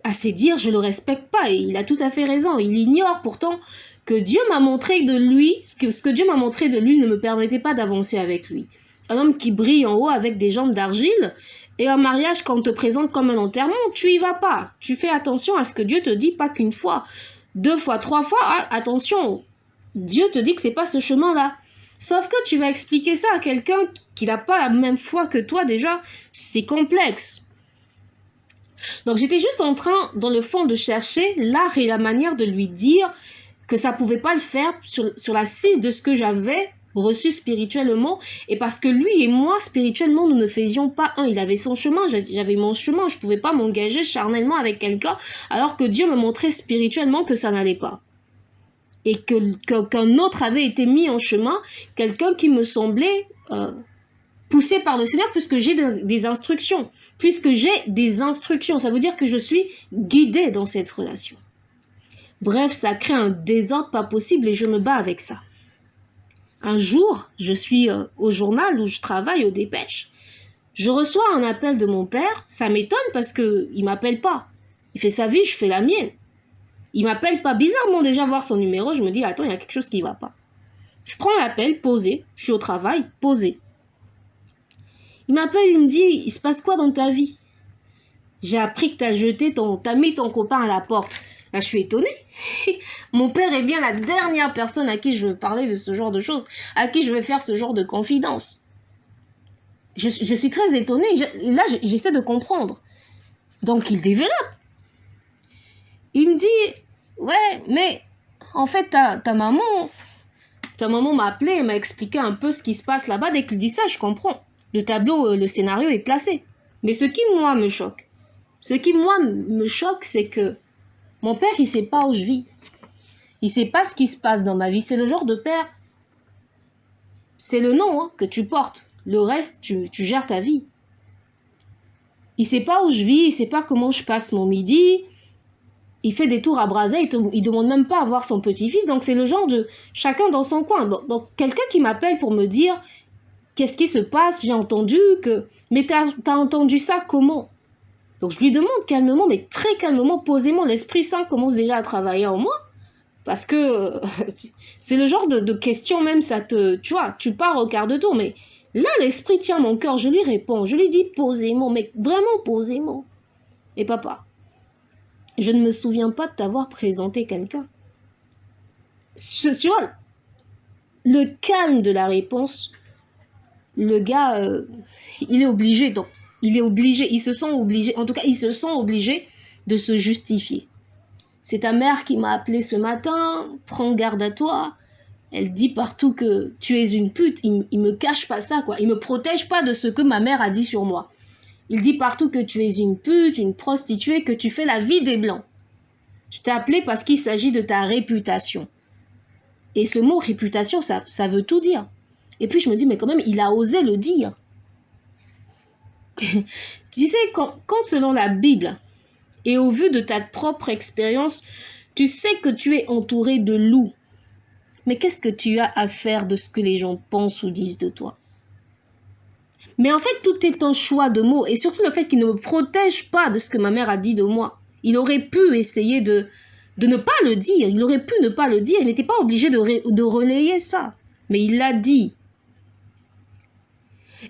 À ses dires, je le respecte pas et il a tout à fait raison. Il ignore pourtant que Dieu m'a montré de lui, ce que Dieu m'a montré de lui ne me permettait pas d'avancer avec lui. Un homme qui brille en haut avec des jambes d'argile et un mariage qu'on te présente comme un enterrement, tu y vas pas. Tu fais attention à ce que Dieu te dit, pas qu'une fois, 2 fois, 3 fois. Ah, attention, Dieu te dit que c'est pas ce chemin-là. Sauf que tu vas expliquer ça à quelqu'un qui n'a pas la même foi que toi déjà, c'est complexe. Donc j'étais juste en train, dans le fond, de chercher l'art et la manière de lui dire que ça pouvait pas le faire sur l'assise de ce que j'avais reçu spirituellement. Et parce que lui et moi, spirituellement, nous ne faisions pas un. Il avait son chemin, j'avais mon chemin. Je pouvais pas m'engager charnellement avec quelqu'un alors que Dieu me montrait spirituellement que ça n'allait pas. Et qu'un autre avait été mis en chemin, quelqu'un qui me semblait... poussé par le Seigneur puisque j'ai des instructions. Puisque j'ai des instructions, ça veut dire que je suis guidée dans cette relation. Bref, ça crée un désordre pas possible et je me bats avec ça. Un jour, je suis au journal où je travaille, au dépêche. Je reçois un appel de mon père. Ça m'étonne parce qu'il ne m'appelle pas. Il fait sa vie, je fais la mienne. Il m'appelle pas. Bizarrement, déjà voir son numéro, je me dis, attends, il y a quelque chose qui ne va pas. Je prends l'appel, posé. Je suis au travail, posé. Il m'appelle, il me dit, il se passe quoi dans ta vie? J'ai appris que t'as mis ton copain à la porte. Là, je suis étonnée. Mon père est bien la dernière personne à qui je veux parler de ce genre de choses, à qui je vais faire ce genre de confidence. Je suis très étonnée. Là, j'essaie de comprendre. Donc, il développe. Il me dit, ouais, mais en fait, ta maman m'a appelé et m'a expliqué un peu ce qui se passe là-bas. Dès qu'il dit ça, je comprends. Le tableau, le scénario est placé. Mais ce qui, moi, me choque, c'est que mon père, il sait pas où je vis. Il sait pas ce qui se passe dans ma vie. C'est le genre de père, c'est le nom que tu portes. Le reste, tu gères ta vie. Il sait pas où je vis, il sait pas comment je passe mon midi. Il fait des tours à brasser, il demande même pas à voir son petit-fils. Donc c'est le genre de chacun dans son coin. Donc quelqu'un qui m'appelle pour me dire qu'est-ce qui se passe, j'ai entendu que... Mais t'as entendu ça comment? Donc je lui demande calmement, mais très calmement, posément, l'Esprit Saint commence déjà à travailler en moi. Parce que c'est le genre de question même, ça te... Tu vois, tu pars au quart de tour, mais là, l'Esprit tient mon cœur, je lui réponds, je lui dis posément, mais vraiment posément. Et papa, je ne me souviens pas de t'avoir présenté quelqu'un. Tu vois, le calme de la réponse, le gars, il est obligé, donc, il se sent obligé, en tout cas, il se sent obligé de se justifier. C'est ta mère qui m'a appelé ce matin, prends garde à toi. Elle dit partout que tu es une pute, il me cache pas ça, quoi. Il me protège pas de ce que ma mère a dit sur moi. Il dit partout que tu es une pute, une prostituée, que tu fais la vie des blancs. Je t'ai appelé parce qu'il s'agit de ta réputation. Et ce mot réputation, ça veut tout dire. Et puis je me dis, mais quand même, il a osé le dire. Tu sais, quand selon la Bible, et au vu de ta propre expérience, tu sais que tu es entouré de loups. Mais qu'est-ce que tu as à faire de ce que les gens pensent ou disent de toi? Mais en fait, tout est un choix de mots. Et surtout le fait qu'il ne me protège pas de ce que ma mère a dit de moi. Il aurait pu essayer de ne pas le dire. Il aurait pu ne pas le dire. Il n'était pas obligé de relayer ça. Mais il l'a dit.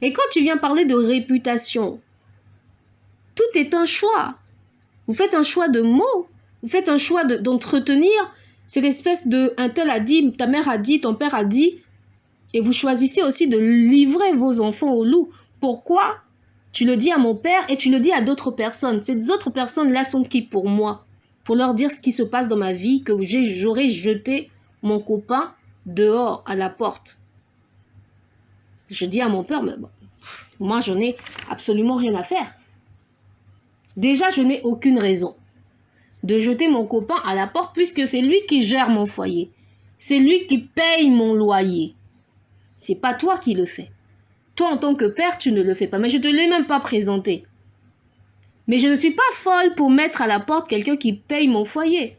Et quand tu viens parler de réputation, tout est un choix. Vous faites un choix de mots. Vous faites un choix d'entretenir cette espèce de un tel a dit, ta mère a dit, ton père a dit. Et vous choisissez aussi de livrer vos enfants au loup. Pourquoi? Tu le dis à mon père et tu le dis à d'autres personnes. Ces autres personnes-là sont qui pour moi? Pour leur dire ce qui se passe dans ma vie, que j'aurais jeté mon copain dehors à la porte. Je dis à mon père, mais bon, moi je n'ai absolument rien à faire. Déjà, je n'ai aucune raison de jeter mon copain à la porte puisque c'est lui qui gère mon foyer. C'est lui qui paye mon loyer. C'est pas toi qui le fais. Toi, en tant que père, tu ne le fais pas. Mais je ne te l'ai même pas présenté. Mais je ne suis pas folle pour mettre à la porte quelqu'un qui paye mon foyer.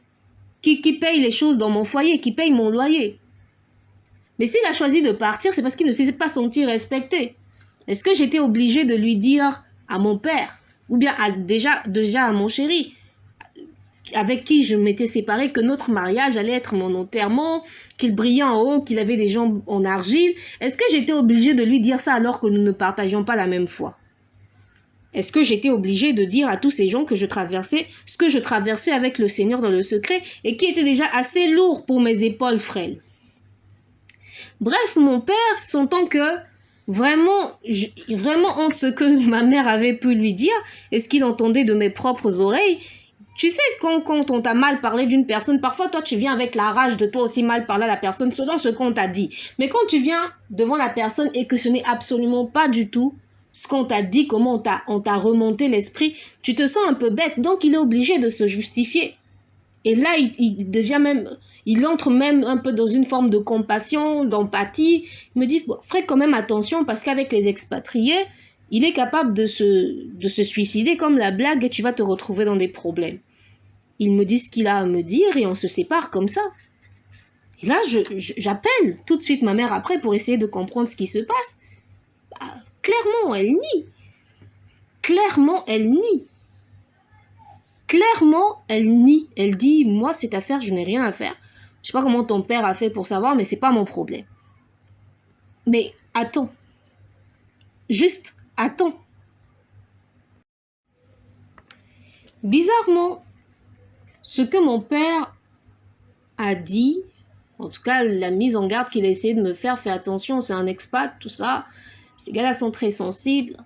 Qui paye les choses dans mon foyer, qui paye mon loyer. Mais s'il a choisi de partir, c'est parce qu'il ne s'est pas senti respecté. Est-ce que j'étais obligée de lui dire à mon père, ou bien déjà à mon chéri, avec qui je m'étais séparée, que notre mariage allait être mon enterrement, qu'il brillait en haut, qu'il avait des jambes en argile? Est-ce que j'étais obligée de lui dire ça alors que nous ne partagions pas la même foi? Est-ce que j'étais obligée de dire à tous ces gens que je traversais ce que je traversais avec le Seigneur dans le secret et qui était déjà assez lourd pour mes épaules frêles? Bref, mon père, sentant que vraiment honte ce que ma mère avait pu lui dire et ce qu'il entendait de mes propres oreilles. Tu sais, quand on t'a mal parlé d'une personne, parfois toi tu viens avec la rage de toi aussi mal parler à la personne selon ce qu'on t'a dit. Mais quand tu viens devant la personne et que ce n'est absolument pas du tout ce qu'on t'a dit, comment on t'a remonté l'esprit, tu te sens un peu bête. Donc il est obligé de se justifier. Et là, il entre même un peu dans une forme de compassion, d'empathie. Il me dit, bon, ferai quand même attention parce qu'avec les expatriés, il est capable de se suicider comme la blague et tu vas te retrouver dans des problèmes. Il me dit ce qu'il a à me dire et on se sépare comme ça. Et là, j'appelle tout de suite ma mère après pour essayer de comprendre ce qui se passe. Bah, clairement, elle nie. Clairement, elle nie. Clairement, elle nie. Elle dit, moi, cette affaire, je n'ai rien à faire. Je sais pas comment ton père a fait pour savoir, mais c'est pas mon problème. Mais attends. Juste attends. Bizarrement, ce que mon père a dit, en tout cas la mise en garde qu'il a essayé de me faire, fais attention, c'est un expat, tout ça, ces gars-là sont très sensibles.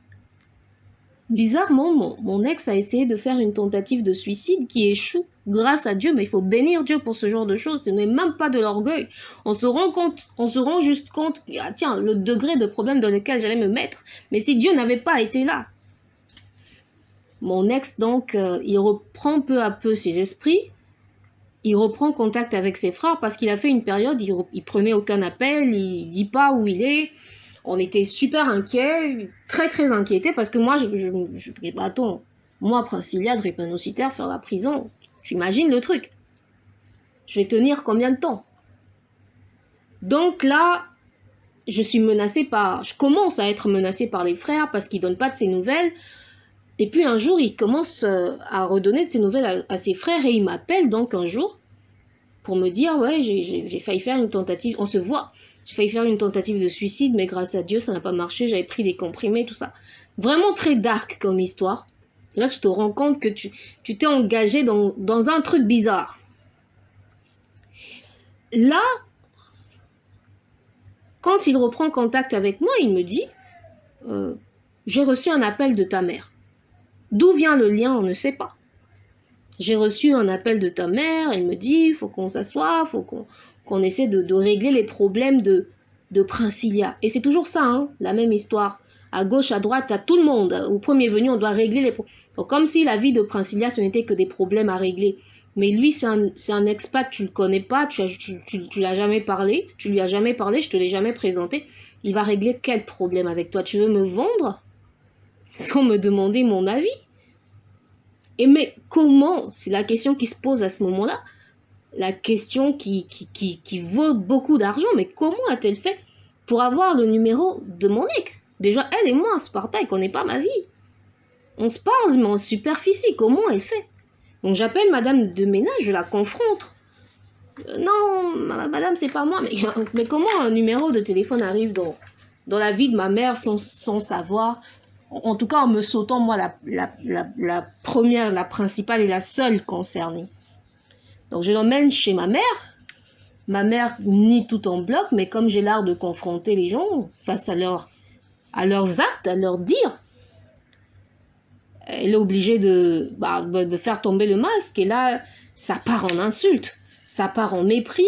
Bizarrement, mon ex a essayé de faire une tentative de suicide qui échoue, grâce à Dieu, mais il faut bénir Dieu pour ce genre de choses, ce n'est même pas de l'orgueil. On se rend juste compte, ah, tiens, le degré de problème dans lequel j'allais me mettre, mais si Dieu n'avait pas été là. Mon ex, donc, il reprend peu à peu ses esprits, il reprend contact avec ses frères parce qu'il a fait une période, il prenait aucun appel, il dit pas où il est. On était super inquiets, très très inquiétés parce que moi, attends, moi, Princilia, drépanocytaire, faire la prison, j'imagine le truc. Je vais tenir combien de temps? Donc là, je commence à être menacée par les frères parce qu'ils donnent pas de ses nouvelles. Et puis un jour, il commence à redonner de ses nouvelles à ses frères et il m'appelle donc un jour pour me dire, ouais, j'ai failli faire une tentative, on se voit, j'ai failli faire une tentative de suicide, mais grâce à Dieu, ça n'a pas marché, j'avais pris des comprimés, tout ça. Vraiment très dark comme histoire. Et là, tu te rends compte que tu t'es engagé dans un truc bizarre. Là, quand il reprend contact avec moi, il me dit, j'ai reçu un appel de ta mère. D'où vient le lien, on ne sait pas. J'ai reçu un appel de ta mère, elle me dit, il faut qu'on s'assoie, il faut qu'on essaie de régler les problèmes de Princilia. Et c'est toujours ça, hein, la même histoire. À gauche, à droite, à tout le monde. Au premier venu, on doit régler les problèmes. Comme si la vie de Princilia, ce n'était que des problèmes à régler. Mais lui, c'est un expat, tu le connais pas, tu l'as jamais parlé, tu lui as jamais parlé, je te l'ai jamais présenté. Il va régler quel problème avec toi? Tu veux me vendre sans me demander mon avis? Et mais comment? C'est la question qui se pose à ce moment-là. La question qui vaut beaucoup d'argent. Mais comment a-t-elle fait pour avoir le numéro de mon ex? Déjà, elle et moi, on se parle pas et connaît pas ma vie. On se parle, mais en superficie. Comment elle fait? Donc j'appelle madame de ménage, je la confronte. Non, madame, c'est pas moi. Mais comment un numéro de téléphone arrive dans la vie de ma mère sans savoir? En tout cas, en me sautant, moi, la première, la principale et la seule concernée. Donc, je l'emmène chez ma mère. Ma mère nie tout en bloc, mais comme j'ai l'art de confronter les gens face à leurs actes, à leurs dires, elle est obligée de faire tomber le masque. Et là, ça part en insulte, ça part en mépris,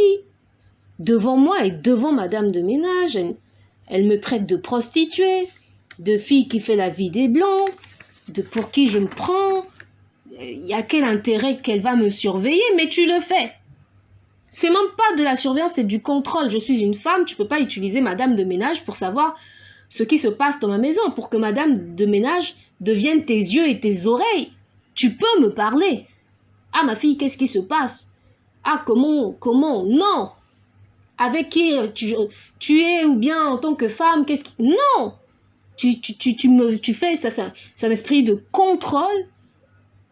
devant moi et devant madame de ménage. Elle me traite de prostituée, de fille qui fait la vie des blancs, pour qui je me prends. Il y a quel intérêt qu'elle va me surveiller, mais tu le fais. C'est même pas de la surveillance, c'est du contrôle. Je suis une femme, tu peux pas utiliser madame de ménage pour savoir ce qui se passe dans ma maison, pour que madame de ménage devienne tes yeux et tes oreilles. Tu peux me parler. Ah, ma fille, qu'est-ce qui se passe? Ah, comment, non. Avec qui tu es, ou bien en tant que femme, qu'est-ce qui... Non. Tu fais ça, c'est un esprit de contrôle.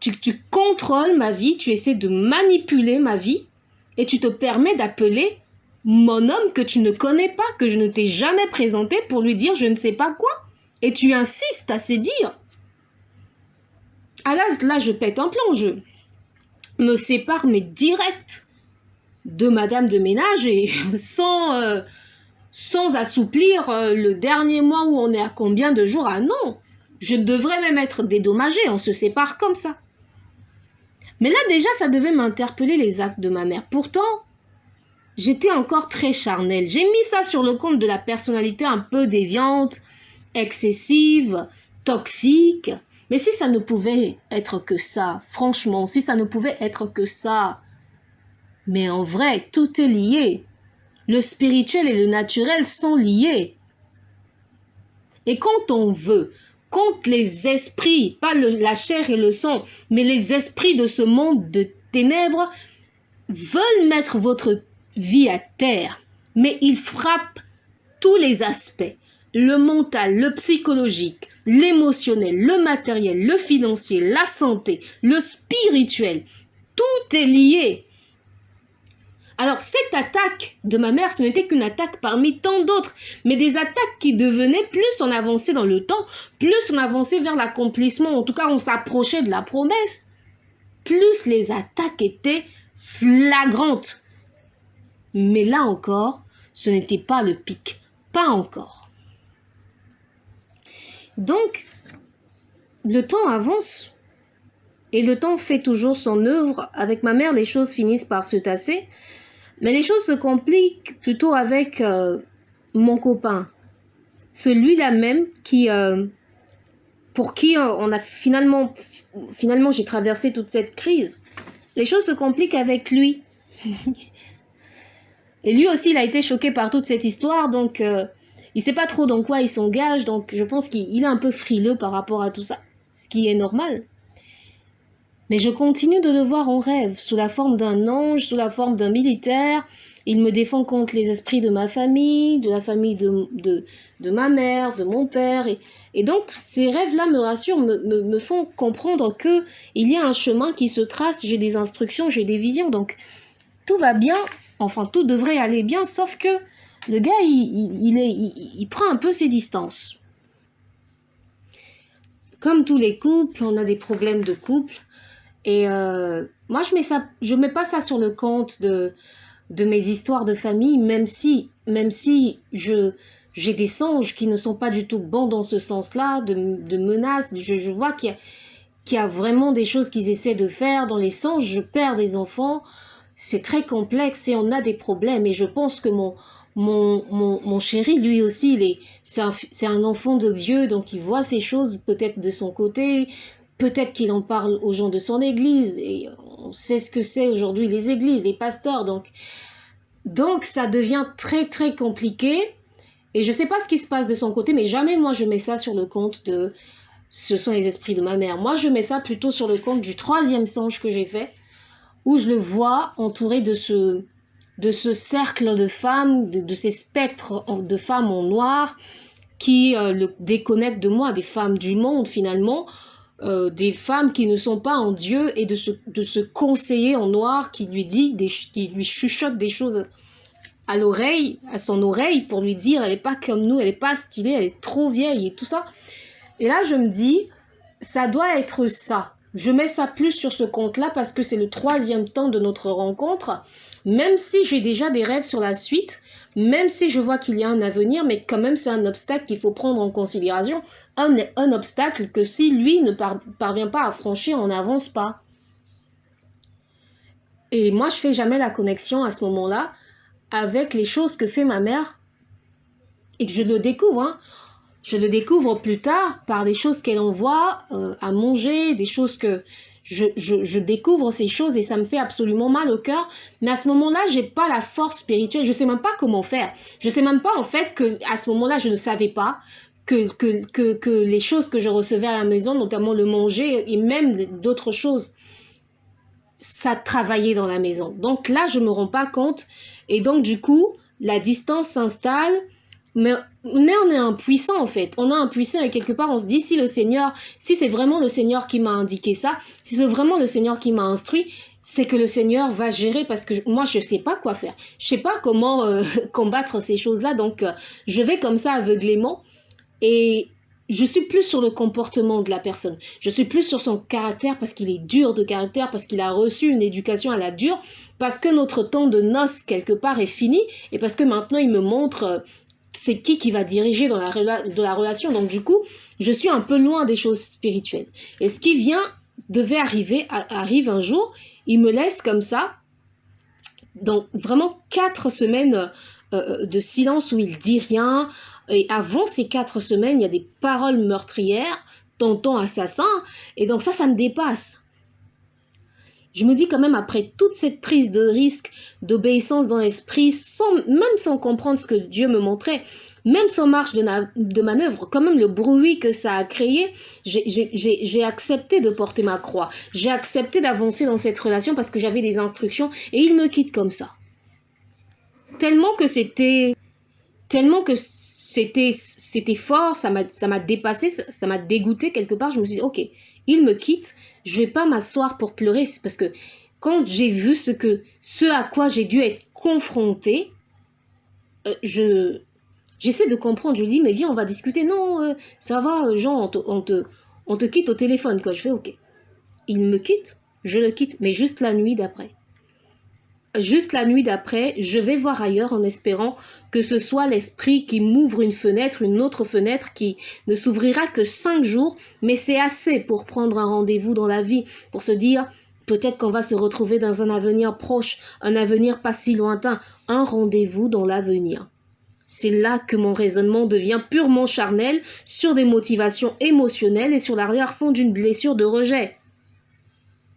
Tu contrôles ma vie, tu essaies de manipuler ma vie et tu te permets d'appeler mon homme que tu ne connais pas, que je ne t'ai jamais présenté pour lui dire je ne sais pas quoi. Et tu insistes à se dire. Ah là, je pète un plomb, je me sépare, mais direct de madame de ménage et sans assouplir le dernier mois où on est à combien de jours. Ah non, je devrais même être dédommagée, on se sépare comme ça. Mais là déjà, ça devait m'interpeller les actes de ma mère. Pourtant, j'étais encore très charnelle. J'ai mis ça sur le compte de la personnalité un peu déviante, excessive, toxique. Mais si ça ne pouvait être que ça, franchement, si ça ne pouvait être que ça. Mais en vrai, tout est lié. Le spirituel et le naturel sont liés. Et quand on veut, quand les esprits, pas la chair et le sang, mais les esprits de ce monde de ténèbres veulent mettre votre vie à terre, mais ils frappent tous les aspects, le mental, le psychologique, l'émotionnel, le matériel, le financier, la santé, le spirituel, tout est lié. Alors cette attaque de ma mère, ce n'était qu'une attaque parmi tant d'autres, mais des attaques qui devenaient, plus on avançait dans le temps, plus on avançait vers l'accomplissement, en tout cas on s'approchait de la promesse, plus les attaques étaient flagrantes. Mais là encore, ce n'était pas le pic, pas encore. Donc, le temps avance et le temps fait toujours son œuvre. Avec ma mère, les choses finissent par se tasser. Mais les choses se compliquent plutôt avec mon copain. Celui-là même pour qui on a finalement j'ai traversé toute cette crise. Les choses se compliquent avec lui. Et lui aussi, il a été choqué par toute cette histoire. Donc, il sait pas trop dans quoi il s'engage. Donc, je pense qu'il est un peu frileux par rapport à tout ça. Ce qui est normal. Mais je continue de le voir en rêve, sous la forme d'un ange, sous la forme d'un militaire. Il me défend contre les esprits de ma famille, de la famille de ma mère, de mon père. Et donc, ces rêves-là me rassurent, me font comprendre qu'il y a un chemin qui se trace. J'ai des instructions, j'ai des visions. Donc, tout va bien. Enfin, tout devrait aller bien, sauf que le gars, il prend un peu ses distances. Comme tous les couples, on a des problèmes de couple. Et moi, je mets pas ça sur le compte de mes histoires de famille, même si j'ai des songes qui ne sont pas du tout bons dans ce sens-là, de menaces. Je vois qu'il y a vraiment des choses qu'ils essaient de faire. Dans les songes, je perds des enfants. C'est très complexe et on a des problèmes. Et je pense que mon chéri, lui aussi, c'est un enfant de Dieu, donc il voit ces choses peut-être de son côté. Peut-être qu'il en parle aux gens de son église, et on sait ce que c'est aujourd'hui les églises, les pasteurs, donc ça devient très très compliqué, et je sais pas ce qui se passe de son côté, mais jamais moi je mets ça sur le compte de ce sont les esprits de ma mère. Moi je mets ça plutôt sur le compte du 3e songe que j'ai fait, où je le vois entouré de ce cercle de femmes, de ces spectres de femmes en noir, qui le déconnectent de moi, des femmes du monde finalement, des femmes qui ne sont pas en Dieu, et de se conseiller en noir, qui lui chuchote des choses à l'oreille, à son oreille, pour lui dire elle est pas comme nous, elle est pas stylée, elle est trop vieille et tout ça. Et là, je me dis, ça doit être ça. Je mets ça plus sur ce compte-là parce que c'est le 3e temps de notre rencontre. Même si j'ai déjà des rêves sur la suite, même si je vois qu'il y a un avenir, mais quand même c'est un obstacle qu'il faut prendre en considération. Un obstacle que si lui ne parvient pas à franchir, on n'avance pas. Et moi, je fais jamais la connexion à ce moment-là avec les choses que fait ma mère et que je le découvre, hein. Je le découvre plus tard par des choses qu'elle envoie à manger, des choses que je découvre ces choses et ça me fait absolument mal au cœur. Mais à ce moment-là, j'ai pas la force spirituelle. Je sais même pas comment faire. Je sais même pas en fait que à ce moment-là, je ne savais pas que les choses que je recevais à la maison, notamment le manger et même d'autres choses, ça travaillait dans la maison. Donc là, je me rends pas compte et donc du coup, la distance s'installe. Mais on est impuissant en fait. On est impuissant et quelque part on se dit si c'est vraiment le Seigneur qui m'a indiqué ça, si c'est vraiment le Seigneur qui m'a instruit, c'est que le Seigneur va gérer parce que moi je sais pas quoi faire. Je sais pas comment combattre ces choses-là. Donc je vais comme ça aveuglément et je suis plus sur le comportement de la personne. Je suis plus sur son caractère parce qu'il est dur de caractère, parce qu'il a reçu une éducation à la dure, parce que notre temps de noces quelque part est fini et parce que maintenant il me montre c'est qui va diriger dans de la relation. Donc du coup, je suis un peu loin des choses spirituelles. Et ce qui devait arriver, arrive un jour, il me laisse comme ça, dans vraiment 4 semaines de silence où il dit rien. Et avant ces 4 semaines, il y a des paroles meurtrières, tonton assassin, et donc ça me dépasse. Je me dis quand même, après toute cette prise de risque, d'obéissance dans l'esprit, même sans comprendre ce que Dieu me montrait, même sans marge de manœuvre, quand même le bruit que ça a créé, j'ai accepté de porter ma croix. J'ai accepté d'avancer dans cette relation parce que j'avais des instructions et il me quitte comme ça. Tellement que c'était fort, ça m'a dépassé, ça m'a dégoûté quelque part. Je me suis dit, ok, il me quitte, je vais pas m'asseoir pour pleurer, parce que quand j'ai vu ce à quoi j'ai dû être confrontée, j'essaie de comprendre. Je lui dis, mais viens, on va discuter. Non, ça va, Jean, on te quitte au téléphone, quoi. Je fais, ok. Il me quitte, je le quitte, mais juste la nuit d'après. Juste la nuit d'après, je vais voir ailleurs en espérant que ce soit l'esprit qui m'ouvre une autre fenêtre qui ne s'ouvrira que 5 jours, mais c'est assez pour prendre un rendez-vous dans la vie, pour se dire peut-être qu'on va se retrouver dans un avenir proche, un avenir pas si lointain, un rendez-vous dans l'avenir. C'est là que mon raisonnement devient purement charnel sur des motivations émotionnelles et sur l'arrière-fond d'une blessure de rejet.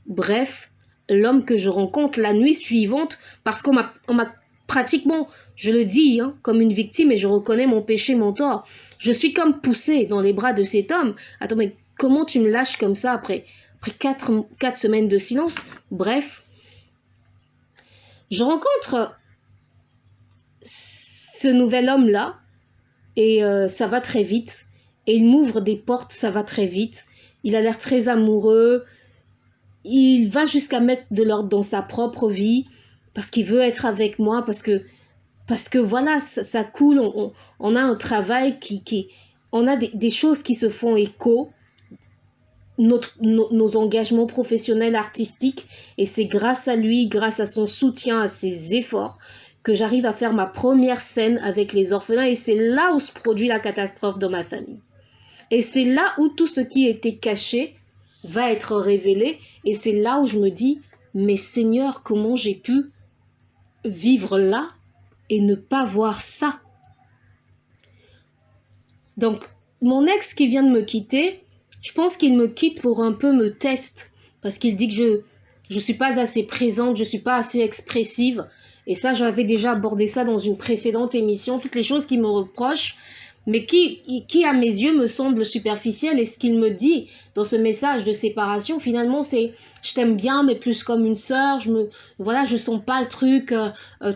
Bref, l'homme que je rencontre la nuit suivante, parce qu'on m'a pratiquement, je le dis, hein, comme une victime et je reconnais mon péché, mon tort. Je suis comme poussée dans les bras de cet homme. Attends, mais comment tu me lâches comme ça après 4 semaines de silence? Bref, je rencontre ce nouvel homme-là et ça va très vite. Et il m'ouvre des portes, ça va très vite. Il a l'air très amoureux. Il va jusqu'à mettre de l'ordre dans sa propre vie parce qu'il veut être avec moi, parce que voilà, ça coule, on a un travail on a des choses qui se font écho, nos engagements professionnels, artistiques, et c'est grâce à lui, grâce à son soutien, à ses efforts, que j'arrive à faire ma première scène avec les orphelins, et c'est là où se produit la catastrophe dans ma famille. Et c'est là où tout ce qui était caché va être révélé, et c'est là où je me dis, mais Seigneur, comment j'ai pu vivre là et ne pas voir ça? Donc, mon ex qui vient de me quitter, je pense qu'il me quitte pour un peu me tester, parce qu'il dit que je suis pas assez présente, je suis pas assez expressive, et ça, j'avais déjà abordé ça dans une précédente émission, toutes les choses qu'il me reproche, mais qui à mes yeux me semble superficielle, et ce qu'il me dit dans ce message de séparation, finalement, c'est je t'aime bien, mais plus comme une sœur, je sens pas le truc,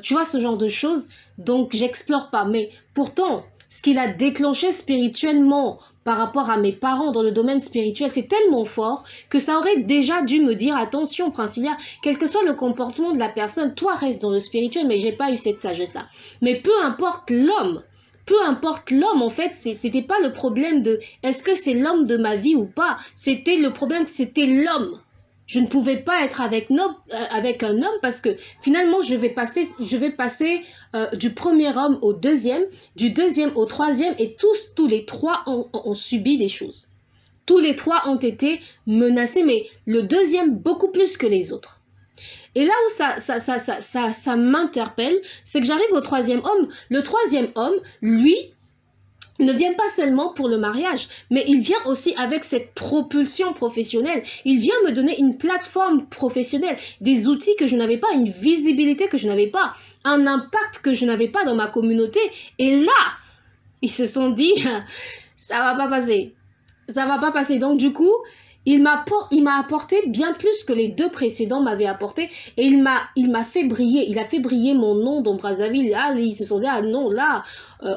tu vois, ce genre de choses, donc j'explore pas. Mais pourtant, ce qu'il a déclenché spirituellement par rapport à mes parents dans le domaine spirituel, c'est tellement fort que ça aurait déjà dû me dire attention, Princilia, quel que soit le comportement de la personne, toi reste dans le spirituel, mais j'ai pas eu cette sagesse-là. Mais peu importe l'homme, peu importe l'homme, en fait, c'était pas le problème de est-ce que c'est l'homme de ma vie ou pas. C'était le problème, c'était l'homme. Je ne pouvais pas être avec un homme parce que finalement, je vais passer du premier homme au deuxième, du deuxième au troisième et tous les trois ont subi des choses. Tous les trois ont été menacés, mais le deuxième beaucoup plus que les autres. Et là où ça m'interpelle, c'est que j'arrive au troisième homme. Le troisième homme, lui, ne vient pas seulement pour le mariage, mais il vient aussi avec cette propulsion professionnelle. Il vient me donner une plateforme professionnelle, des outils que je n'avais pas, une visibilité que je n'avais pas, un impact que je n'avais pas dans ma communauté. Et là, ils se sont dit, ça va pas passer. Ça va pas passer. Donc du coup, il m'a apporté bien plus que les deux précédents m'avaient apporté et il m'a fait briller. Il a fait briller mon nom dans Brazzaville. Ah, ils se sont dit, ah non, là,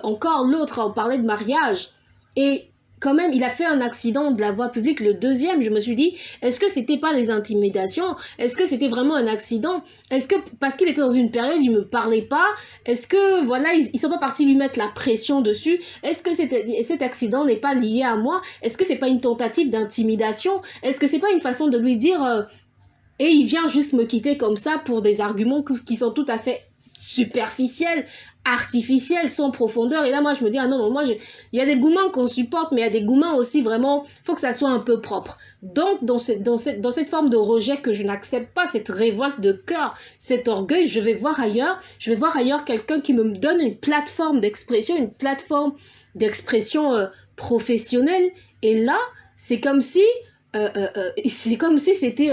encore l'autre, on parlait de mariage. Et quand même, il a fait un accident de la voie publique. Le deuxième, je me suis dit, est-ce que c'était pas les intimidations? Est-ce que c'était vraiment un accident? Est-ce que, parce qu'il était dans une période, il me parlait pas? Est-ce que, voilà, ils sont pas partis lui mettre la pression dessus? Est-ce que cet accident n'est pas lié à moi? Est-ce que c'est pas une tentative d'intimidation? Est-ce que c'est pas une façon de lui dire, et il vient juste me quitter comme ça pour des arguments qui sont tout à fait superficiels, artificiels, sans profondeur. Et là, moi, je me dis, ah non, non, il y a des gourmands qu'on supporte, mais il y a des gourmands aussi, vraiment, il faut que ça soit un peu propre. Donc, dans cette forme de rejet que je n'accepte pas, cette révolte de cœur, cet orgueil, je vais voir ailleurs quelqu'un qui me donne une plateforme d'expression, professionnelle. Et là, c'est comme si c'était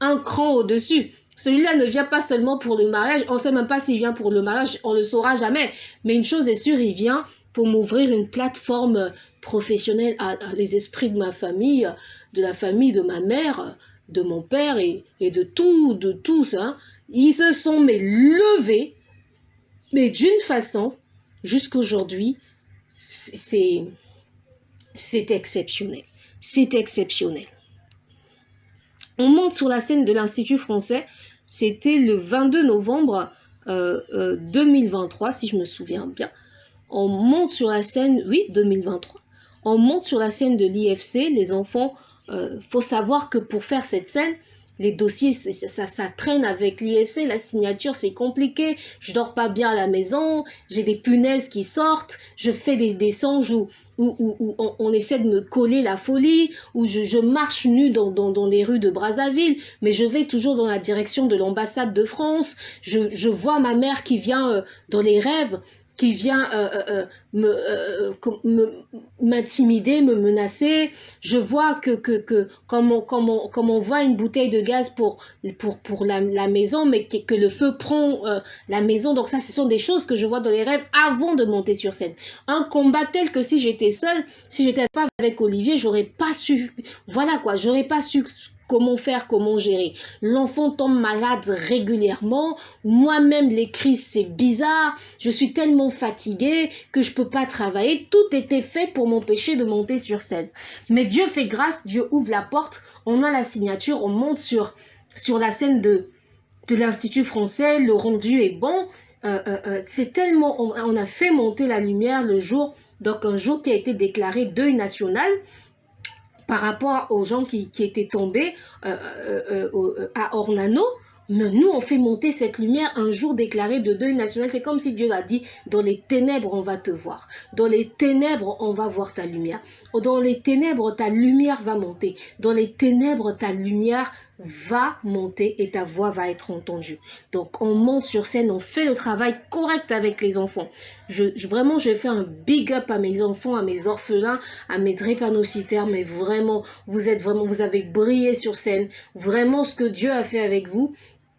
un cran au-dessus. Celui-là ne vient pas seulement pour le mariage. On ne sait même pas s'il vient pour le mariage. On ne le saura jamais. Mais une chose est sûre, il vient pour m'ouvrir une plateforme professionnelle à les esprits de ma famille, de la famille de ma mère, de mon père et de tous. Hein. Ils se sont levés, mais d'une façon, jusqu'aujourd'hui, c'est exceptionnel. C'est exceptionnel. On monte sur la scène de l'Institut français, c'était le 22 novembre 2023, si je me souviens bien. On monte sur la scène, oui, 2023. On monte sur la scène de l'IFC, les enfants, faut savoir que pour faire cette scène, les dossiers, ça traîne avec l'IFC, la signature, c'est compliqué, je dors pas bien à la maison, j'ai des punaises qui sortent, je fais des songes où on essaie de me coller la folie, où je marche nue dans les rues de Brazzaville, mais je vais toujours dans la direction de l'ambassade de France, je vois ma mère qui vient dans les rêves, qui vient m'intimider, me menacer. Je vois que comme on voit une bouteille de gaz pour la maison, mais que le feu prend la maison. Donc ça, ce sont des choses que je vois dans les rêves avant de monter sur scène. Un combat tel que si j'étais seule, si j'étais pas avec Olivier, j'aurais pas su, voilà quoi, j'aurais pas su comment faire, comment gérer. L'enfant tombe malade régulièrement. Moi-même, les crises, c'est bizarre. Je suis tellement fatiguée que je peux pas travailler. Tout était fait pour m'empêcher de monter sur scène. Mais Dieu fait grâce, Dieu ouvre la porte. On a la signature, on monte sur la scène de l'Institut français. Le rendu est bon. C'est tellement... On a fait monter la lumière le jour, donc un jour qui a été déclaré deuil national, par rapport aux gens qui étaient tombés à Ornano. Mais nous, on fait monter cette lumière un jour déclaré de deuil national. C'est comme si Dieu a dit, dans les ténèbres, on va te voir. Dans les ténèbres, on va voir ta lumière. Dans les ténèbres, ta lumière va monter. Dans les ténèbres, ta lumière va monter et ta voix va être entendue. Donc, on monte sur scène, on fait le travail correct avec les enfants. Vraiment, je fais un big up à mes enfants, à mes orphelins, à mes drépanocytaires, mais vraiment, vous avez brillé sur scène. Vraiment, ce que Dieu a fait avec vous,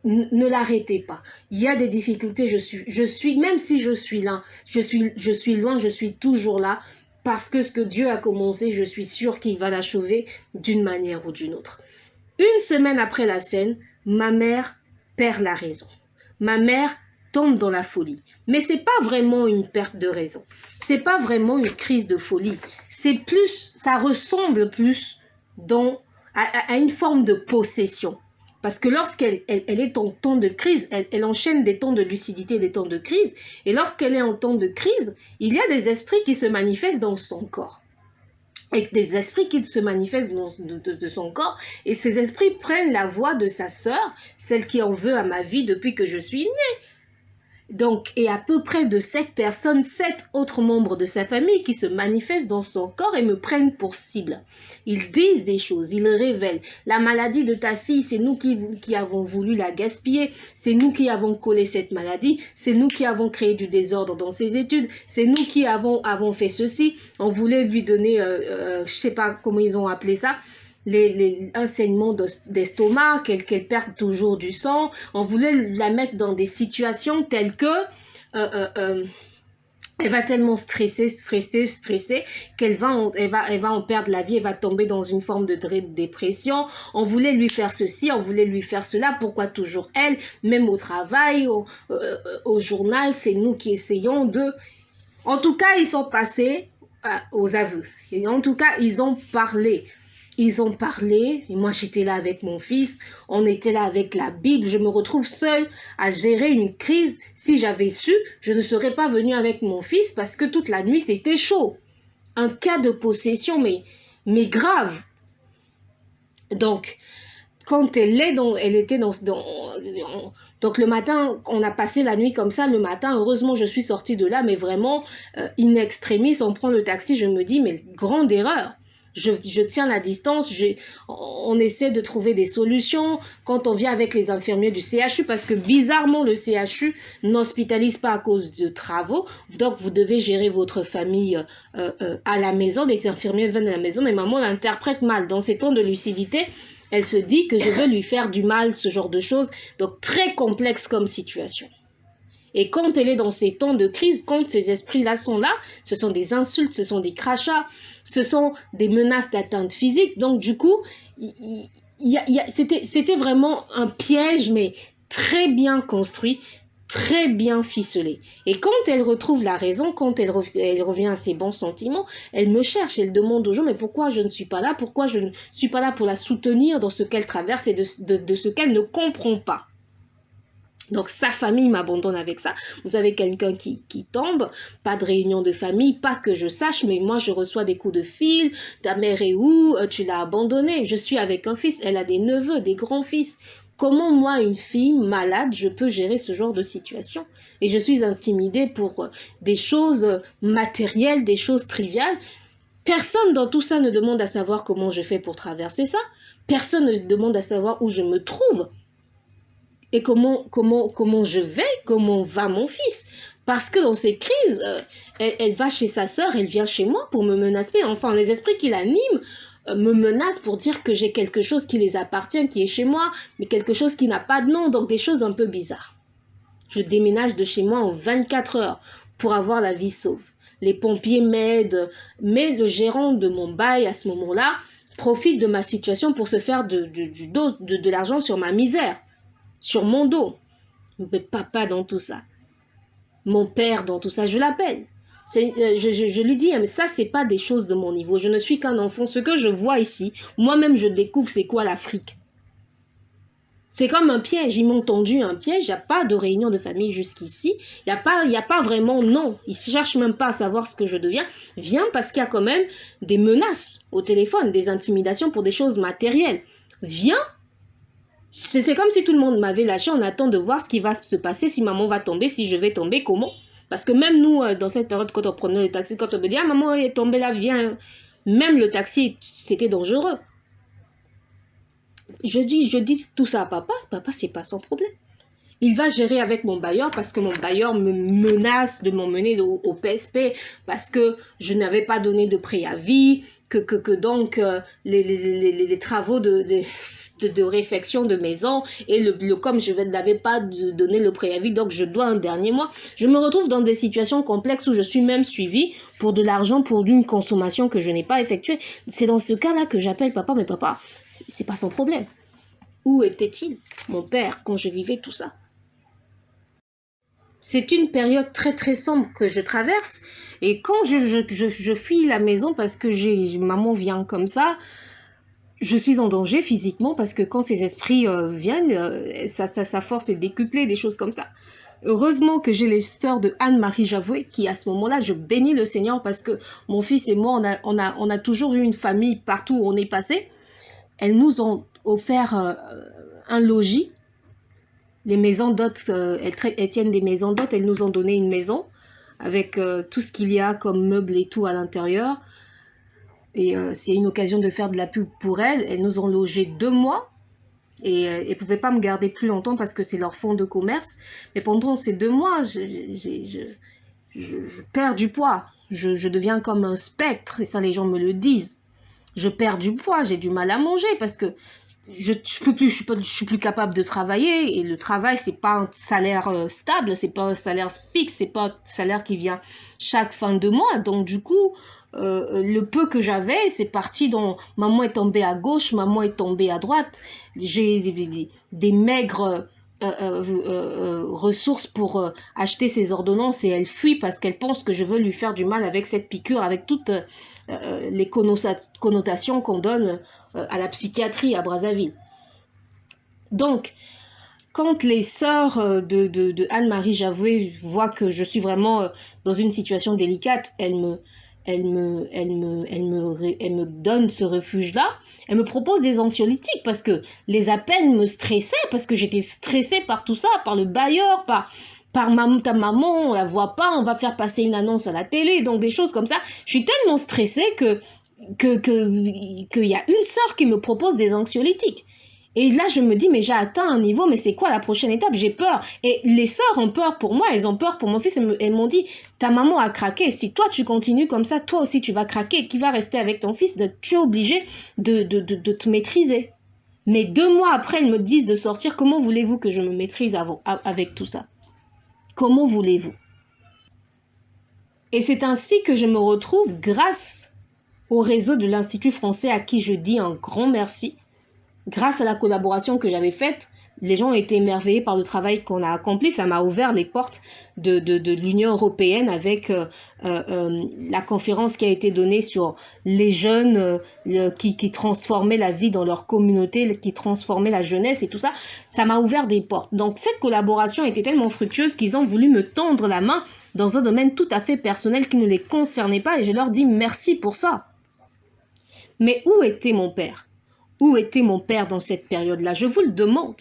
ne l'arrêtez pas. Il y a des difficultés, je suis, même si je suis là, je suis loin, je suis toujours là, parce que ce que Dieu a commencé, je suis sûre qu'il va l'achever d'une manière ou d'une autre. Une semaine après la scène, ma mère perd la raison. Ma mère tombe dans la folie. Mais c'est pas vraiment une perte de raison. C'est pas vraiment une crise de folie. C'est plus, ça ressemble plus à une forme de possession. Parce que lorsqu'elle est en temps de crise, elle enchaîne des temps de lucidité, des temps de crise. Et lorsqu'elle est en temps de crise, il y a des esprits qui se manifestent dans son corps. Et des esprits qui se manifestent de son corps. Et ces esprits prennent la voix de sa sœur, celle qui en veut à ma vie depuis que je suis née. Donc, et à peu près de 7 personnes, 7 autres membres de sa famille qui se manifestent dans son corps et me prennent pour cible. Ils disent des choses, ils révèlent. La maladie de ta fille, c'est nous qui avons voulu la gaspiller. C'est nous qui avons collé cette maladie. C'est nous qui avons créé du désordre dans ses études. C'est nous qui avons fait ceci. On voulait lui donner, je sais pas comment ils ont appelé ça, un saignement d'estomac, qu'elle perde toujours du sang. On voulait la mettre dans des situations telles que elle va tellement stresser qu'elle va en perdre la vie, elle va tomber dans une forme de dépression. On voulait lui faire ceci, on voulait lui faire cela. Pourquoi toujours elle? Même au travail, au journal, c'est nous qui essayons de... En tout cas, ils sont passés aux aveux. Et en tout cas, ils ont parlé. Ils ont parlé, et moi j'étais là avec mon fils, on était là avec la Bible, je me retrouve seule à gérer une crise. Si j'avais su, je ne serais pas venue avec mon fils parce que toute la nuit c'était chaud. Un cas de possession, mais grave. Donc, quand elle était donc le matin, on a passé la nuit comme ça, le matin, heureusement je suis sortie de là, mais vraiment, in extremis, on prend le taxi, je me dis, mais grande erreur. Je tiens la distance, on essaie de trouver des solutions quand on vient avec les infirmiers du CHU parce que bizarrement le CHU n'hospitalise pas à cause de travaux, donc vous devez gérer votre famille à la maison, les infirmiers viennent à la maison, mais maman l'interprète mal. Dans ces temps de lucidité, elle se dit que je veux lui faire du mal, ce genre de choses, donc très complexe comme situation. Et quand elle est dans ces temps de crise, quand ces esprits-là sont là, ce sont des insultes, ce sont des crachats, ce sont des menaces d'atteinte physique. Donc du coup, c'était vraiment un piège, mais très bien construit, très bien ficelé. Et quand elle retrouve la raison, quand elle revient à ses bons sentiments, elle me cherche, elle demande aux gens, mais pourquoi je ne suis pas là? Pourquoi je ne suis pas là pour la soutenir dans ce qu'elle traverse et de ce qu'elle ne comprend pas? Donc, sa famille m'abandonne avec ça. Vous avez quelqu'un qui tombe, pas de réunion de famille, pas que je sache, mais moi, je reçois des coups de fil. Ta mère est où? Tu l'as abandonnée. Je suis avec un fils. Elle a des neveux, des grands-fils. Comment, moi, une fille malade, je peux gérer ce genre de situation? Et je suis intimidée pour des choses matérielles, des choses triviales. Personne dans tout ça ne demande à savoir comment je fais pour traverser ça. Personne ne demande à savoir où je me trouve. Et comment je vais, comment va mon fils. Parce que dans ces crises, elle va chez sa sœur, elle vient chez moi pour me menacer. Enfin, les esprits qui l'animent me menacent pour dire que j'ai quelque chose qui les appartient, qui est chez moi, mais quelque chose qui n'a pas de nom, donc des choses un peu bizarres. Je déménage de chez moi en 24 heures pour avoir la vie sauve. Les pompiers m'aident, mais le gérant de mon bail à ce moment-là profite de ma situation pour se faire de l'argent sur ma misère. Sur mon dos. Mais papa dans tout ça. Mon père dans tout ça, je l'appelle. Je lui dis, mais ça, c'est pas des choses de mon niveau. Je ne suis qu'un enfant. Ce que je vois ici, moi-même, je découvre c'est quoi l'Afrique. C'est comme un piège. Ils m'ont tendu un piège. Il n'y a pas de réunion de famille jusqu'ici. Il n'y a pas vraiment, non. Ils ne cherchent même pas à savoir ce que je deviens. Viens parce qu'il y a quand même des menaces au téléphone, des intimidations pour des choses matérielles. Viens. C'était comme si tout le monde m'avait lâché. On attend de voir ce qui va se passer, si maman va tomber, si je vais tomber, comment. Parce que même nous, dans cette période, quand on prenait le taxi, quand on me dit « Ah, maman est tombée là, viens », même le taxi, c'était dangereux. Je dis tout ça à papa. Papa, c'est pas son problème. Il va gérer avec mon bailleur parce que mon bailleur me menace de m'emmener au PSP parce que je n'avais pas donné de préavis, que donc les travaux de réfection de maison et comme je n'avais pas donné le préavis, donc je dois un dernier mois. Je me retrouve dans des situations complexes où je suis même suivie pour de l'argent pour d'une consommation que je n'ai pas effectuée. C'est dans ce cas-là que j'appelle papa, mais papa, c'est pas son problème. Où était-il, mon père, quand je vivais tout ça? C'est une période très très sombre que je traverse et quand je fuis la maison parce que maman vient comme ça, je suis en danger physiquement parce que quand ces esprits viennent, sa force est décuplée, des choses comme ça. Heureusement que j'ai les sœurs de Anne-Marie Javoué qui, à ce moment-là, je bénis le Seigneur parce que mon fils et moi, on a toujours eu une famille partout où on est passé. Elles nous ont offert un logis. Les maisons d'hôtes, elles tiennent des maisons d'hôtes. Elles nous ont donné une maison avec tout ce qu'il y a comme meubles et tout à l'intérieur. Et c'est une occasion de faire de la pub pour elles. Elles nous ont logé 2 mois. Et elles ne pouvaient pas me garder plus longtemps parce que c'est leur fonds de commerce. Mais pendant ces 2 mois, je perds du poids. Je deviens comme un spectre. Et ça, les gens me le disent. Je perds du poids. J'ai du mal à manger parce que je suis plus capable de travailler. Et le travail, c'est pas un salaire stable. C'est pas un salaire fixe. C'est pas un salaire qui vient chaque fin de mois. Donc, du coup, le peu que j'avais, c'est parti dans maman est tombée à gauche, maman est tombée à droite. J'ai des maigres ressources pour acheter ces ordonnances et elle fuit parce qu'elle pense que je veux lui faire du mal avec cette piqûre, avec toutes les connotations qu'on donne à la psychiatrie à Brazzaville. Donc, quand les sœurs de Anne-Marie Javoué voient que je suis vraiment dans une situation délicate, elles me donnent ce refuge-là. Elles me proposent des anxiolytiques parce que les appels me stressaient, parce que j'étais stressée par tout ça, par le bailleur, par ta maman, on la voit pas, on va faire passer une annonce à la télé, donc des choses comme ça. Je suis tellement stressée qu'il y a une sœur qui me propose des anxiolytiques. Et là, je me dis, mais j'ai atteint un niveau, mais c'est quoi la prochaine étape? J'ai peur. Et les sœurs ont peur pour moi, elles ont peur pour mon fils. Elles m'ont dit, ta maman a craqué. Si toi, tu continues comme ça, toi aussi, tu vas craquer. Qui va rester avec ton fils? Tu es obligé de te maîtriser. Mais 2 mois après, elles me disent de sortir. Comment voulez-vous que je me maîtrise avec tout ça? Comment voulez-vous? Et c'est ainsi que je me retrouve grâce au réseau de l'Institut français à qui je dis un grand merci. Grâce à la collaboration que j'avais faite, les gens ont été émerveillés par le travail qu'on a accompli. Ça m'a ouvert les portes de l'Union européenne avec la conférence qui a été donnée sur les jeunes qui transformaient la vie dans leur communauté, qui transformaient la jeunesse et tout ça. Ça m'a ouvert des portes. Donc cette collaboration était tellement fructueuse qu'ils ont voulu me tendre la main dans un domaine tout à fait personnel qui ne les concernait pas et je leur dis merci pour ça. Mais où était mon père? Où était mon père dans cette période-là? Je vous le demande.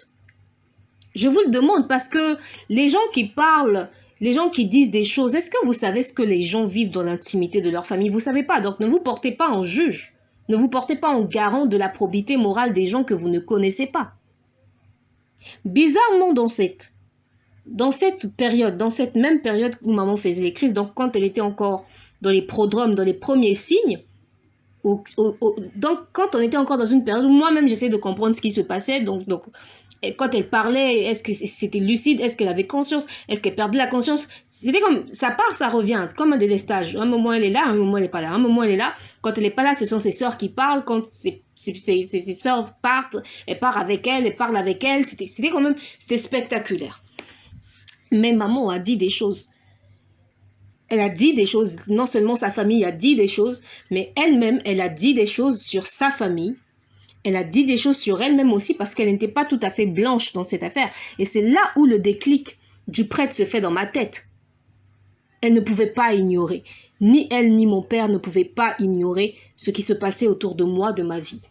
Je vous le demande parce que les gens qui parlent, les gens qui disent des choses, est-ce que vous savez ce que les gens vivent dans l'intimité de leur famille? Vous ne savez pas, donc ne vous portez pas en juge. Ne vous portez pas en garant de la probité morale des gens que vous ne connaissez pas. Bizarrement, dans cette période, dans cette même période où maman faisait les crises, donc quand elle était encore dans les prodromes, dans les premiers signes, donc, quand on était encore dans une période où moi-même j'essayais de comprendre ce qui se passait, donc quand elle parlait, est-ce que c'était lucide, est-ce qu'elle avait conscience, est-ce qu'elle perdait la conscience, c'était comme, ça part, ça revient, comme un délestage, un moment elle est là, un moment elle n'est pas là, un moment elle est là, quand elle n'est pas là, ce sont ses sœurs qui parlent, quand ses sœurs partent, elle part avec elle parle avec elle, c'était quand même, c'était spectaculaire. Mais maman a dit des choses. Elle a dit des choses, non seulement sa famille a dit des choses, mais elle-même, elle a dit des choses sur sa famille. Elle a dit des choses sur elle-même aussi parce qu'elle n'était pas tout à fait blanche dans cette affaire. Et c'est là où le déclic du prêtre se fait dans ma tête. Elle ne pouvait pas ignorer. Ni elle ni mon père ne pouvaient pas ignorer ce qui se passait autour de moi, de ma vie.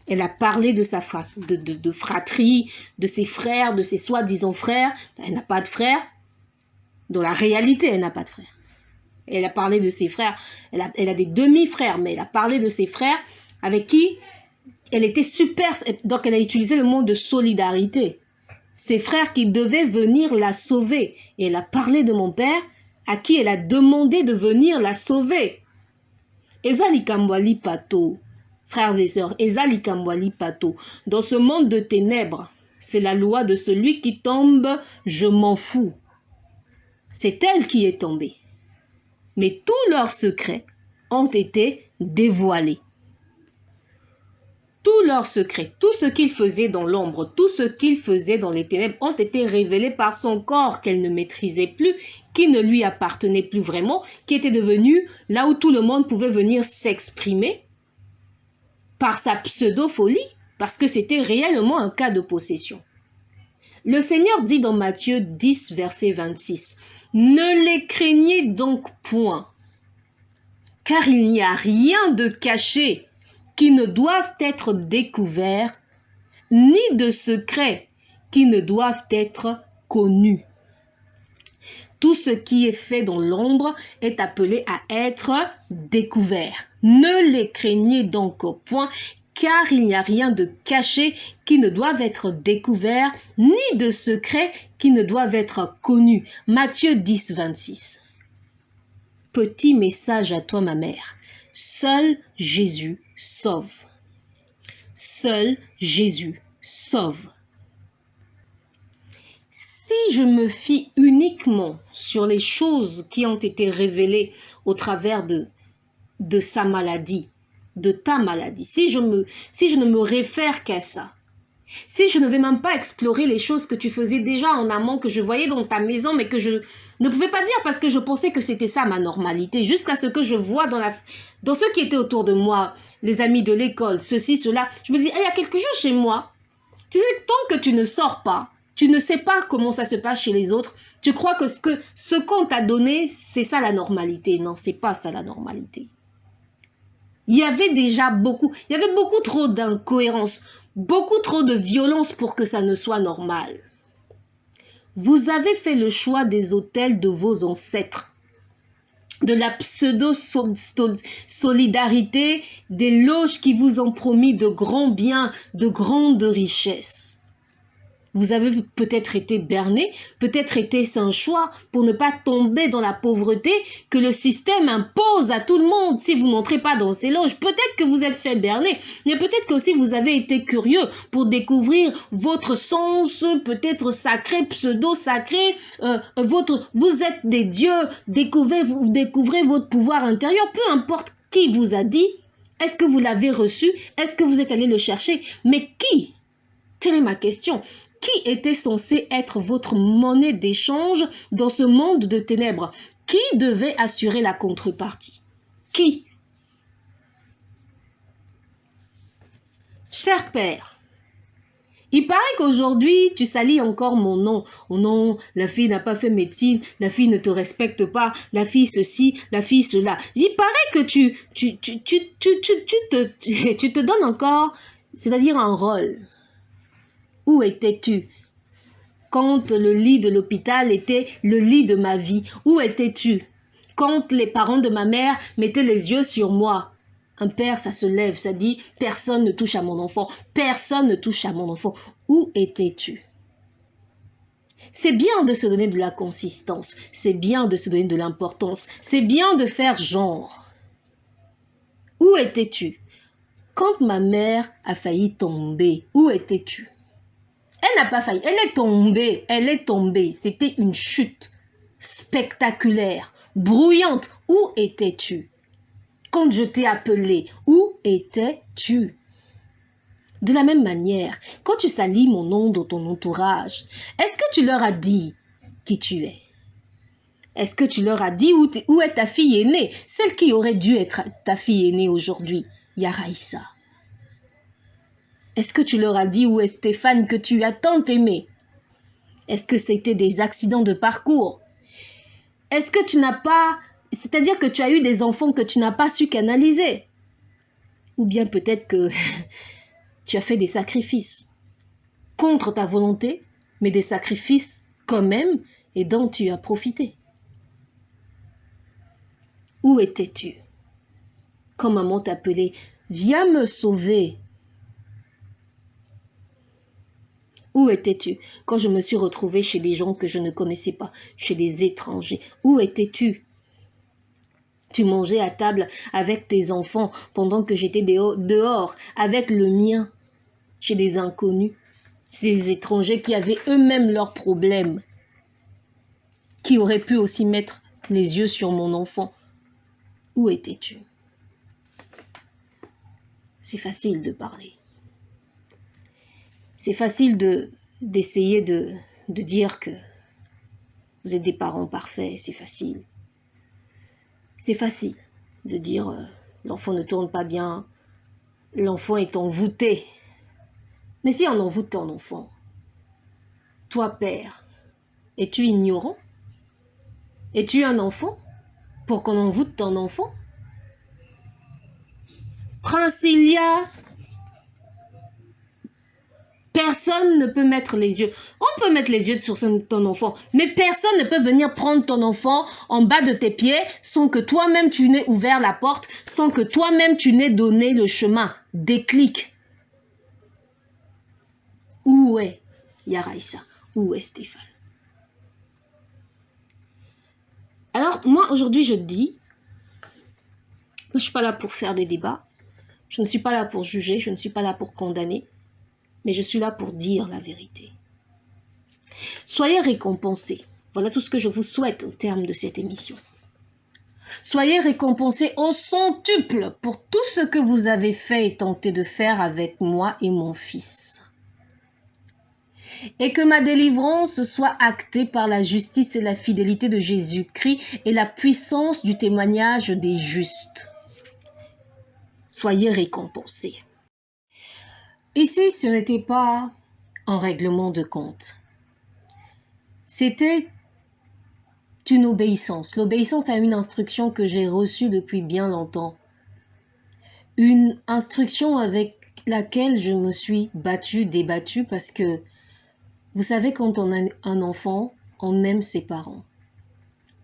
Elle a parlé de sa de fratrie, de ses frères, de ses soi-disant frères. Elle n'a pas de frères. Dans la réalité, elle n'a pas de frères. Elle a parlé de ses frères. Elle a des demi-frères, mais elle a parlé de ses frères avec qui elle était super. Donc, elle a utilisé le mot de solidarité. Ses frères qui devaient venir la sauver. Et elle a parlé de mon père à qui elle a demandé de venir la sauver. Ezali Kambwali Pato, frères et sœurs, Ezali Kambwali Pato. Dans ce monde de ténèbres, c'est la loi de celui qui tombe, je m'en fous. C'est elle qui est tombée. Mais tous leurs secrets ont été dévoilés. Tous leurs secrets, tout ce qu'ils faisaient dans l'ombre, tout ce qu'ils faisaient dans les ténèbres ont été révélés par son corps qu'elle ne maîtrisait plus, qui ne lui appartenait plus vraiment, qui était devenu là où tout le monde pouvait venir s'exprimer. par sa pseudo-folie, parce que c'était réellement un cas de possession. Le Seigneur dit dans Matthieu 10, verset 26, « Ne les craignez donc point, car il n'y a rien de caché qui ne doive être découvert, ni de secret qui ne doivent être connus. Tout ce qui est fait dans l'ombre est appelé à être découvert. Ne les craignez donc point, car il n'y a rien de caché qui ne doive être découvert, ni de secret qui ne doivent être connus. » Matthieu 10, 26. Petit message à toi, ma mère. Seul Jésus sauve. Seul Jésus sauve. Si je me fie uniquement sur les choses qui ont été révélées au travers de sa maladie, de ta maladie, si je ne me réfère qu'à ça, si je ne vais même pas explorer les choses que tu faisais déjà en amont, que je voyais dans ta maison, mais que je ne pouvais pas dire parce que je pensais que c'était ça ma normalité, jusqu'à ce que je vois dans ceux qui étaient autour de moi, les amis de l'école, ceci, cela, je me dis, il y a quelque chose chez moi. Tu sais, tant que tu ne sors pas, tu ne sais pas comment ça se passe chez les autres, tu crois que ce qu'on t'a donné, c'est ça la normalité. Non, c'est pas ça la normalité. Il y avait beaucoup trop d'incohérences, beaucoup trop de violence pour que ça ne soit normal. Vous avez fait le choix des autels de vos ancêtres, de la pseudo-solidarité, des loges qui vous ont promis de grands biens, de grandes richesses. Vous avez peut-être été berné, peut-être été un choix pour ne pas tomber dans la pauvreté que le système impose à tout le monde si vous n'entrez pas dans ces loges. Peut-être que vous êtes fait berner, mais peut-être que aussi vous avez été curieux pour découvrir votre sens, peut-être sacré, pseudo-sacré. Vous êtes des dieux, vous découvrez votre pouvoir intérieur, peu importe qui vous a dit. Est-ce que vous l'avez reçu? Est-ce que vous êtes allé le chercher? Mais qui? Telle est ma question. Qui était censé être votre monnaie d'échange dans ce monde de ténèbres? Qui devait assurer la contrepartie? Qui? Cher père, il paraît qu'aujourd'hui, tu salis encore mon nom. Oh non, la fille n'a pas fait médecine, la fille ne te respecte pas, la fille ceci, la fille cela. Il paraît que tu te donnes encore, c'est-à-dire un rôle. Où étais-tu quand le lit de l'hôpital était le lit de ma vie? Où étais-tu quand les parents de ma mère mettaient les yeux sur moi? Un père, ça se lève, ça dit « Personne ne touche à mon enfant, personne ne touche à mon enfant. » Où étais-tu? C'est bien de se donner de la consistance, c'est bien de se donner de l'importance, c'est bien de faire genre. Où étais-tu quand ma mère a failli tomber? Où étais-tu? Elle n'a pas failli, elle est tombée. C'était une chute spectaculaire, bruyante. Où étais-tu? Quand je t'ai appelé, où étais-tu? De la même manière, quand tu salis mon nom dans ton entourage, est-ce que tu leur as dit qui tu es? Est-ce que tu leur as dit où est ta fille aînée? Celle qui aurait dû être ta fille aînée aujourd'hui, Yaraïssa. Est-ce que tu leur as dit où est Stéphane que tu as tant aimé? Est-ce que c'était des accidents de parcours? Est-ce que tu n'as pas... C'est-à-dire que tu as eu des enfants que tu n'as pas su canaliser? Ou bien peut-être que tu as fait des sacrifices contre ta volonté, mais des sacrifices quand même et dont tu as profité. Où étais-tu quand maman t'appelait? Viens me sauver. Où étais-tu quand je me suis retrouvée chez des gens que je ne connaissais pas, chez des étrangers? Où étais-tu? Tu mangeais à table avec tes enfants pendant que j'étais dehors avec le mien, chez des inconnus, ces étrangers qui avaient eux-mêmes leurs problèmes, qui auraient pu aussi mettre les yeux sur mon enfant. Où étais-tu? C'est facile de parler. C'est facile d'essayer de dire que vous êtes des parents parfaits, c'est facile. C'est facile de dire l'enfant ne tourne pas bien, L'enfant est envoûté. Mais si on envoûte ton enfant, toi père, es-tu ignorant? Es-tu un enfant pour qu'on envoûte ton enfant? Princilia, personne ne peut mettre les yeux. On peut mettre les yeux sur ton enfant, mais personne ne peut venir prendre ton enfant en bas de tes pieds sans que toi-même tu n'aies ouvert la porte, sans que toi-même tu n'aies donné le chemin. Déclic. Où est Yaraïsa? Où est Stéphane? Alors, moi, aujourd'hui, je te dis, je ne suis pas là pour faire des débats, je ne suis pas là pour juger, je ne suis pas là pour condamner, mais je suis là pour dire la vérité. Soyez récompensés. Voilà tout ce que je vous souhaite au terme de cette émission. Soyez récompensés au centuple pour tout ce que vous avez fait et tenté de faire avec moi et mon fils. Et que ma délivrance soit actée par la justice et la fidélité de Jésus-Christ et la puissance du témoignage des justes. Soyez récompensés. Ici, ce n'était pas un règlement de compte. C'était une obéissance. L'obéissance à une instruction que j'ai reçue depuis bien longtemps. Une instruction avec laquelle je me suis battue, débattue, parce que, vous savez, quand on a un enfant, on aime ses parents.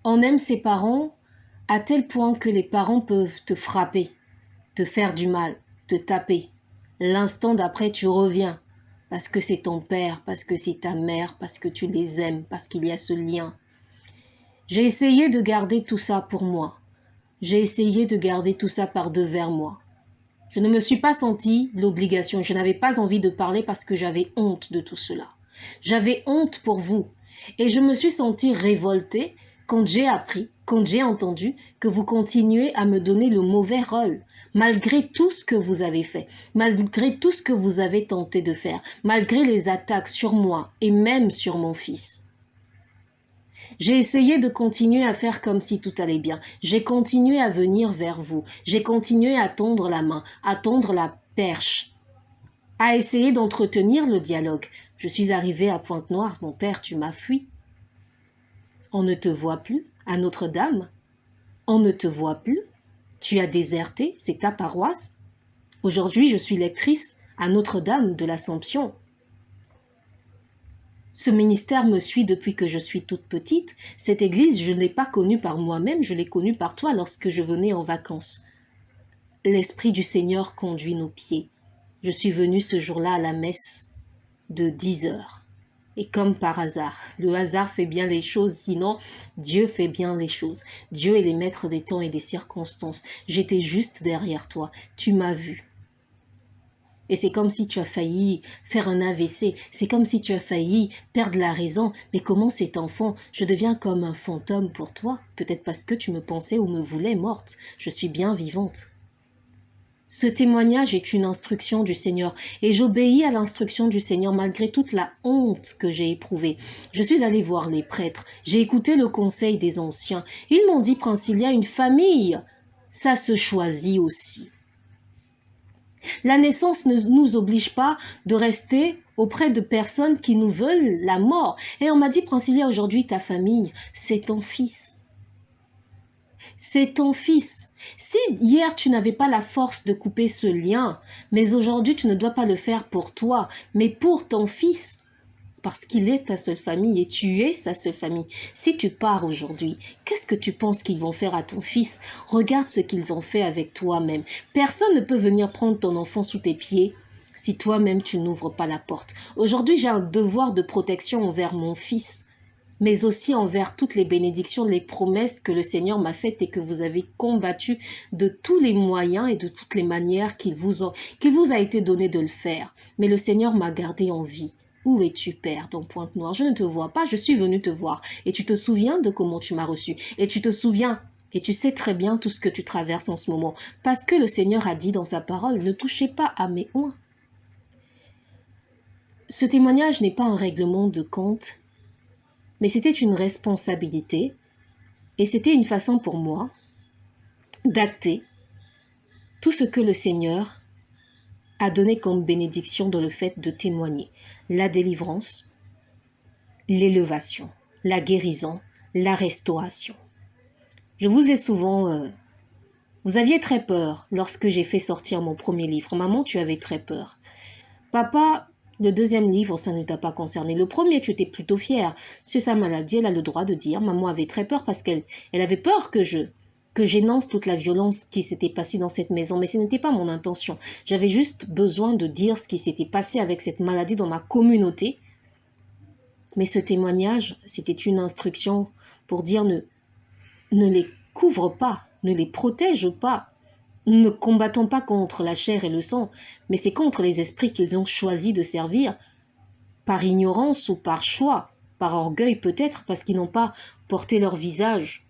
On aime ses parents à tel point que les parents peuvent te frapper, te faire du mal, te taper. L'instant d'après, tu reviens, parce que c'est ton père, parce que c'est ta mère, parce que tu les aimes, parce qu'il y a ce lien. J'ai essayé de garder tout ça pour moi. J'ai essayé de garder tout ça par-devers moi. Je ne me suis pas senti l'obligation. Je n'avais pas envie de parler parce que j'avais honte de tout cela. J'avais honte pour vous. Et je me suis sentie révoltée quand j'ai appris, quand j'ai entendu que vous continuez à me donner le mauvais rôle, malgré tout ce que vous avez fait, malgré tout ce que vous avez tenté de faire, malgré les attaques sur moi et même sur mon fils. J'ai essayé de continuer à faire comme si tout allait bien. J'ai continué à venir vers vous. J'ai continué à tendre la main, à tendre la perche, à essayer d'entretenir le dialogue. Je suis arrivée à Pointe-Noire. Mon père, tu m'as fui. On ne te voit plus à Notre-Dame. On ne te voit plus. Tu as déserté, c'est ta paroisse. Aujourd'hui, je suis lectrice à Notre-Dame de l'Assomption. Ce ministère me suit depuis que je suis toute petite. Cette église, je ne l'ai pas connue par moi-même, je l'ai connue par toi lorsque je venais en vacances. L'Esprit du Seigneur conduit nos pieds. Je suis venue ce jour-là à la messe de 10 heures. Et comme par hasard, le hasard fait bien les choses, sinon Dieu fait bien les choses. Dieu est le maître des temps et des circonstances. J'étais juste derrière toi, tu m'as vu. Et c'est comme si tu as failli faire un AVC, c'est comme si tu as failli perdre la raison. Mais comment cet enfant, je deviens comme un fantôme pour toi? Peut-être parce que tu me pensais ou me voulais morte. Je suis bien vivante. Ce témoignage est une instruction du Seigneur et j'obéis à l'instruction du Seigneur malgré toute la honte que j'ai éprouvée. Je suis allée voir les prêtres, j'ai écouté le conseil des anciens. Ils m'ont dit, Princilia, une famille, ça se choisit aussi. La naissance ne nous oblige pas de rester auprès de personnes qui nous veulent la mort. Et on m'a dit, Princilia, aujourd'hui, ta famille, c'est ton fils. C'est ton fils. Si hier, tu n'avais pas la force de couper ce lien, mais aujourd'hui, tu ne dois pas le faire pour toi, mais pour ton fils. Parce qu'il est ta seule famille et tu es sa seule famille. Si tu pars aujourd'hui, qu'est-ce que tu penses qu'ils vont faire à ton fils? Regarde ce qu'ils ont fait avec toi-même. Personne ne peut venir prendre ton enfant sous tes pieds si toi-même tu n'ouvres pas la porte. Aujourd'hui, j'ai un devoir de protection envers mon fils, mais aussi envers toutes les bénédictions, les promesses que le Seigneur m'a faites et que vous avez combattues de tous les moyens et de toutes les manières qu'il vous a été donné de le faire. Mais le Seigneur m'a gardé en vie. Où es-tu, Père, dans Pointe-Noire? Je ne te vois pas, je suis venue te voir. Et tu te souviens de comment tu m'as reçu. Et tu te souviens, et tu sais très bien tout ce que tu traverses en ce moment. Parce que le Seigneur a dit dans sa parole, ne touchez pas à mes oins. Ce témoignage n'est pas un règlement de compte, mais c'était une responsabilité. Et c'était une façon pour moi d'acter tout ce que le Seigneur a donné comme bénédiction dans le fait de témoigner la délivrance, l'élévation, la guérison, la restauration. Je vous ai souvent... vous aviez très peur lorsque j'ai fait sortir mon premier livre. Maman, tu avais très peur. Papa, le deuxième livre, ça ne t'a pas concerné. Le premier, tu étais plutôt fière. C'est sa maladie, elle a le droit de dire. Maman avait très peur parce qu'elle avait peur que j'énonce toute la violence qui s'était passée dans cette maison. Mais ce n'était pas mon intention. J'avais juste besoin de dire ce qui s'était passé avec cette maladie dans ma communauté. Mais ce témoignage, c'était une instruction pour dire ne les couvre pas, ne les protège pas. Ne combattons pas contre la chair et le sang, mais c'est contre les esprits qu'ils ont choisi de servir, par ignorance ou par choix, par orgueil peut-être, parce qu'ils n'ont pas porté leur visage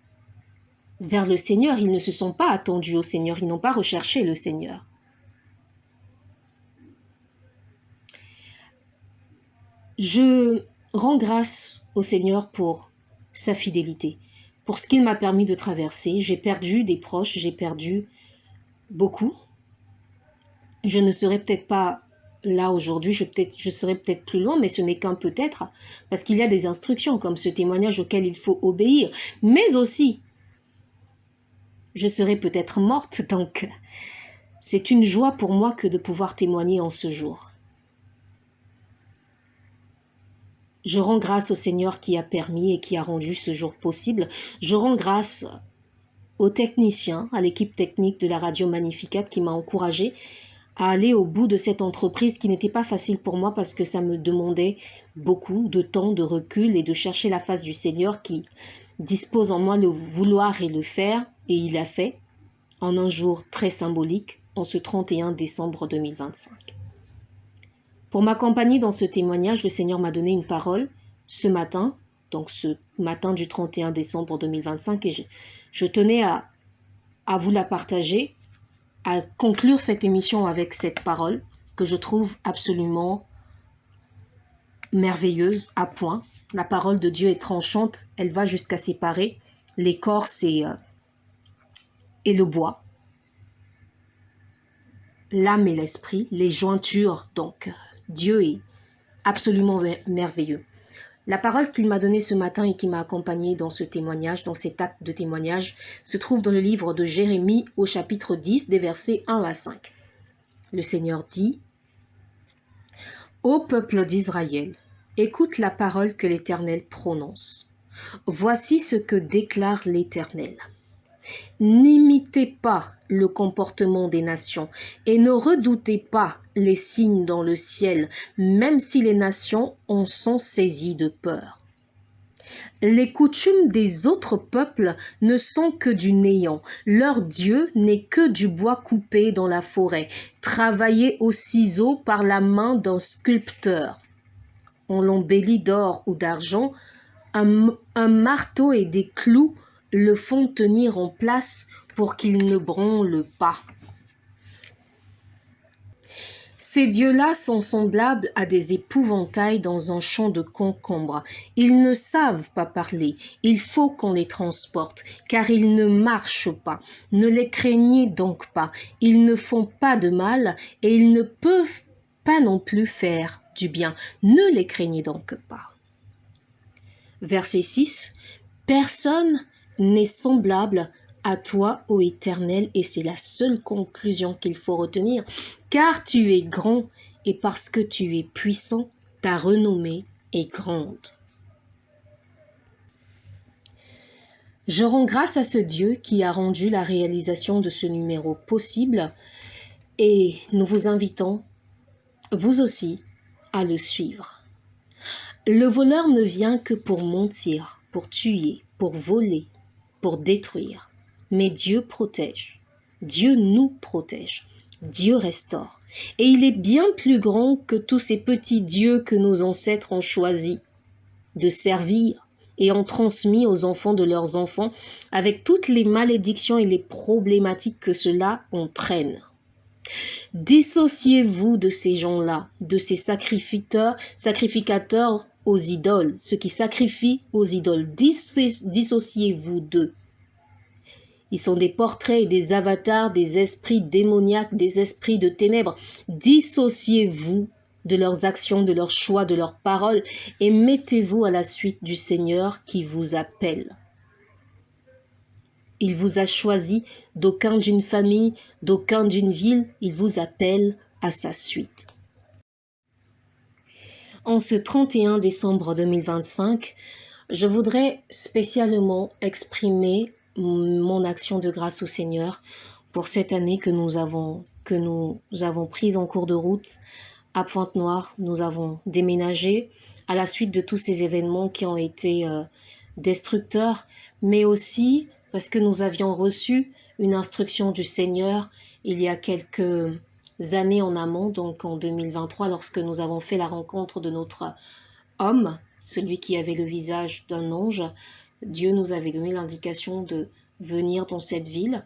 vers le Seigneur, ils ne se sont pas attendus au Seigneur, ils n'ont pas recherché le Seigneur. Je rends grâce au Seigneur pour sa fidélité, pour ce qu'il m'a permis de traverser. J'ai perdu des proches, j'ai perdu beaucoup. Je ne serai peut-être pas là aujourd'hui, je serai peut-être plus loin, mais ce n'est qu'un peut-être, parce qu'il y a des instructions comme ce témoignage auquel il faut obéir. Mais aussi, je serai peut-être morte, donc c'est une joie pour moi que de pouvoir témoigner en ce jour. Je rends grâce au Seigneur qui a permis et qui a rendu ce jour possible. Je rends grâce aux techniciens, à l'équipe technique de la radio Magnificat qui m'a encouragée à aller au bout de cette entreprise qui n'était pas facile pour moi parce que ça me demandait beaucoup de temps, de recul et de chercher la face du Seigneur qui dispose en moi le vouloir et le faire, et il l'a fait en un jour très symbolique, en ce 31 décembre 2025. Pour m'accompagner dans ce témoignage, le Seigneur m'a donné une parole ce matin, donc ce matin du 31 décembre 2025, et je tenais à vous la partager, à conclure cette émission avec cette parole que je trouve absolument merveilleuse, à point. La parole de Dieu est tranchante, elle va jusqu'à séparer l'écorce et le bois, l'âme et l'esprit, les jointures. Donc, Dieu est absolument merveilleux. La parole qu'il m'a donnée ce matin et qui m'a accompagnée dans ce témoignage, dans cet acte de témoignage, se trouve dans le livre de Jérémie au chapitre 10, des versets 1 à 5. Le Seigneur dit : Ô peuple d'Israël, écoute la parole que l'Éternel prononce. Voici ce que déclare l'Éternel. N'imitez pas le comportement des nations et ne redoutez pas les signes dans le ciel, même si les nations en sont saisies de peur. Les coutumes des autres peuples ne sont que du néant. Leur Dieu n'est que du bois coupé dans la forêt, travaillé au ciseau par la main d'un sculpteur. On l'embellit d'or ou d'argent, un marteau et des clous le font tenir en place pour qu'il ne branle pas. Ces dieux-là sont semblables à des épouvantails dans un champ de concombre. Ils ne savent pas parler, il faut qu'on les transporte, car ils ne marchent pas. Ne les craignez donc pas, ils ne font pas de mal et ils ne peuvent pas non plus faire du bien. Ne les craignez donc pas. Verset 6. Personne n'est semblable à toi, ô Éternel, et c'est la seule conclusion qu'il faut retenir, car tu es grand, et parce que tu es puissant, ta renommée est grande. Je rends grâce à ce Dieu qui a rendu la réalisation de ce numéro possible, et nous vous invitons, vous aussi, à le suivre. Le voleur ne vient que pour mentir, pour tuer, pour voler, pour détruire. Mais Dieu protège, Dieu nous protège, Dieu restaure. Et il est bien plus grand que tous ces petits dieux que nos ancêtres ont choisi de servir et ont transmis aux enfants de leurs enfants avec toutes les malédictions et les problématiques que cela entraîne. Dissociez-vous de ces gens-là, de ces sacrificateurs aux idoles, ceux qui sacrifient aux idoles. Dissociez-vous d'eux. Ils sont des portraits et des avatars, des esprits démoniaques, des esprits de ténèbres. Dissociez-vous de leurs actions, de leurs choix, de leurs paroles et mettez-vous à la suite du Seigneur qui vous appelle. Il vous a choisi, d'aucun d'une famille, d'aucun d'une ville, il vous appelle à sa suite. En ce 31 décembre 2025, je voudrais spécialement exprimer mon action de grâce au Seigneur pour cette année que nous avons prise en cours de route à Pointe-Noire. Nous avons déménagé à la suite de tous ces événements qui ont été destructeurs, mais aussi parce que nous avions reçu une instruction du Seigneur il y a quelques années en amont, donc en 2023, lorsque nous avons fait la rencontre de notre homme, celui qui avait le visage d'un ange. Dieu nous avait donné l'indication de venir dans cette ville.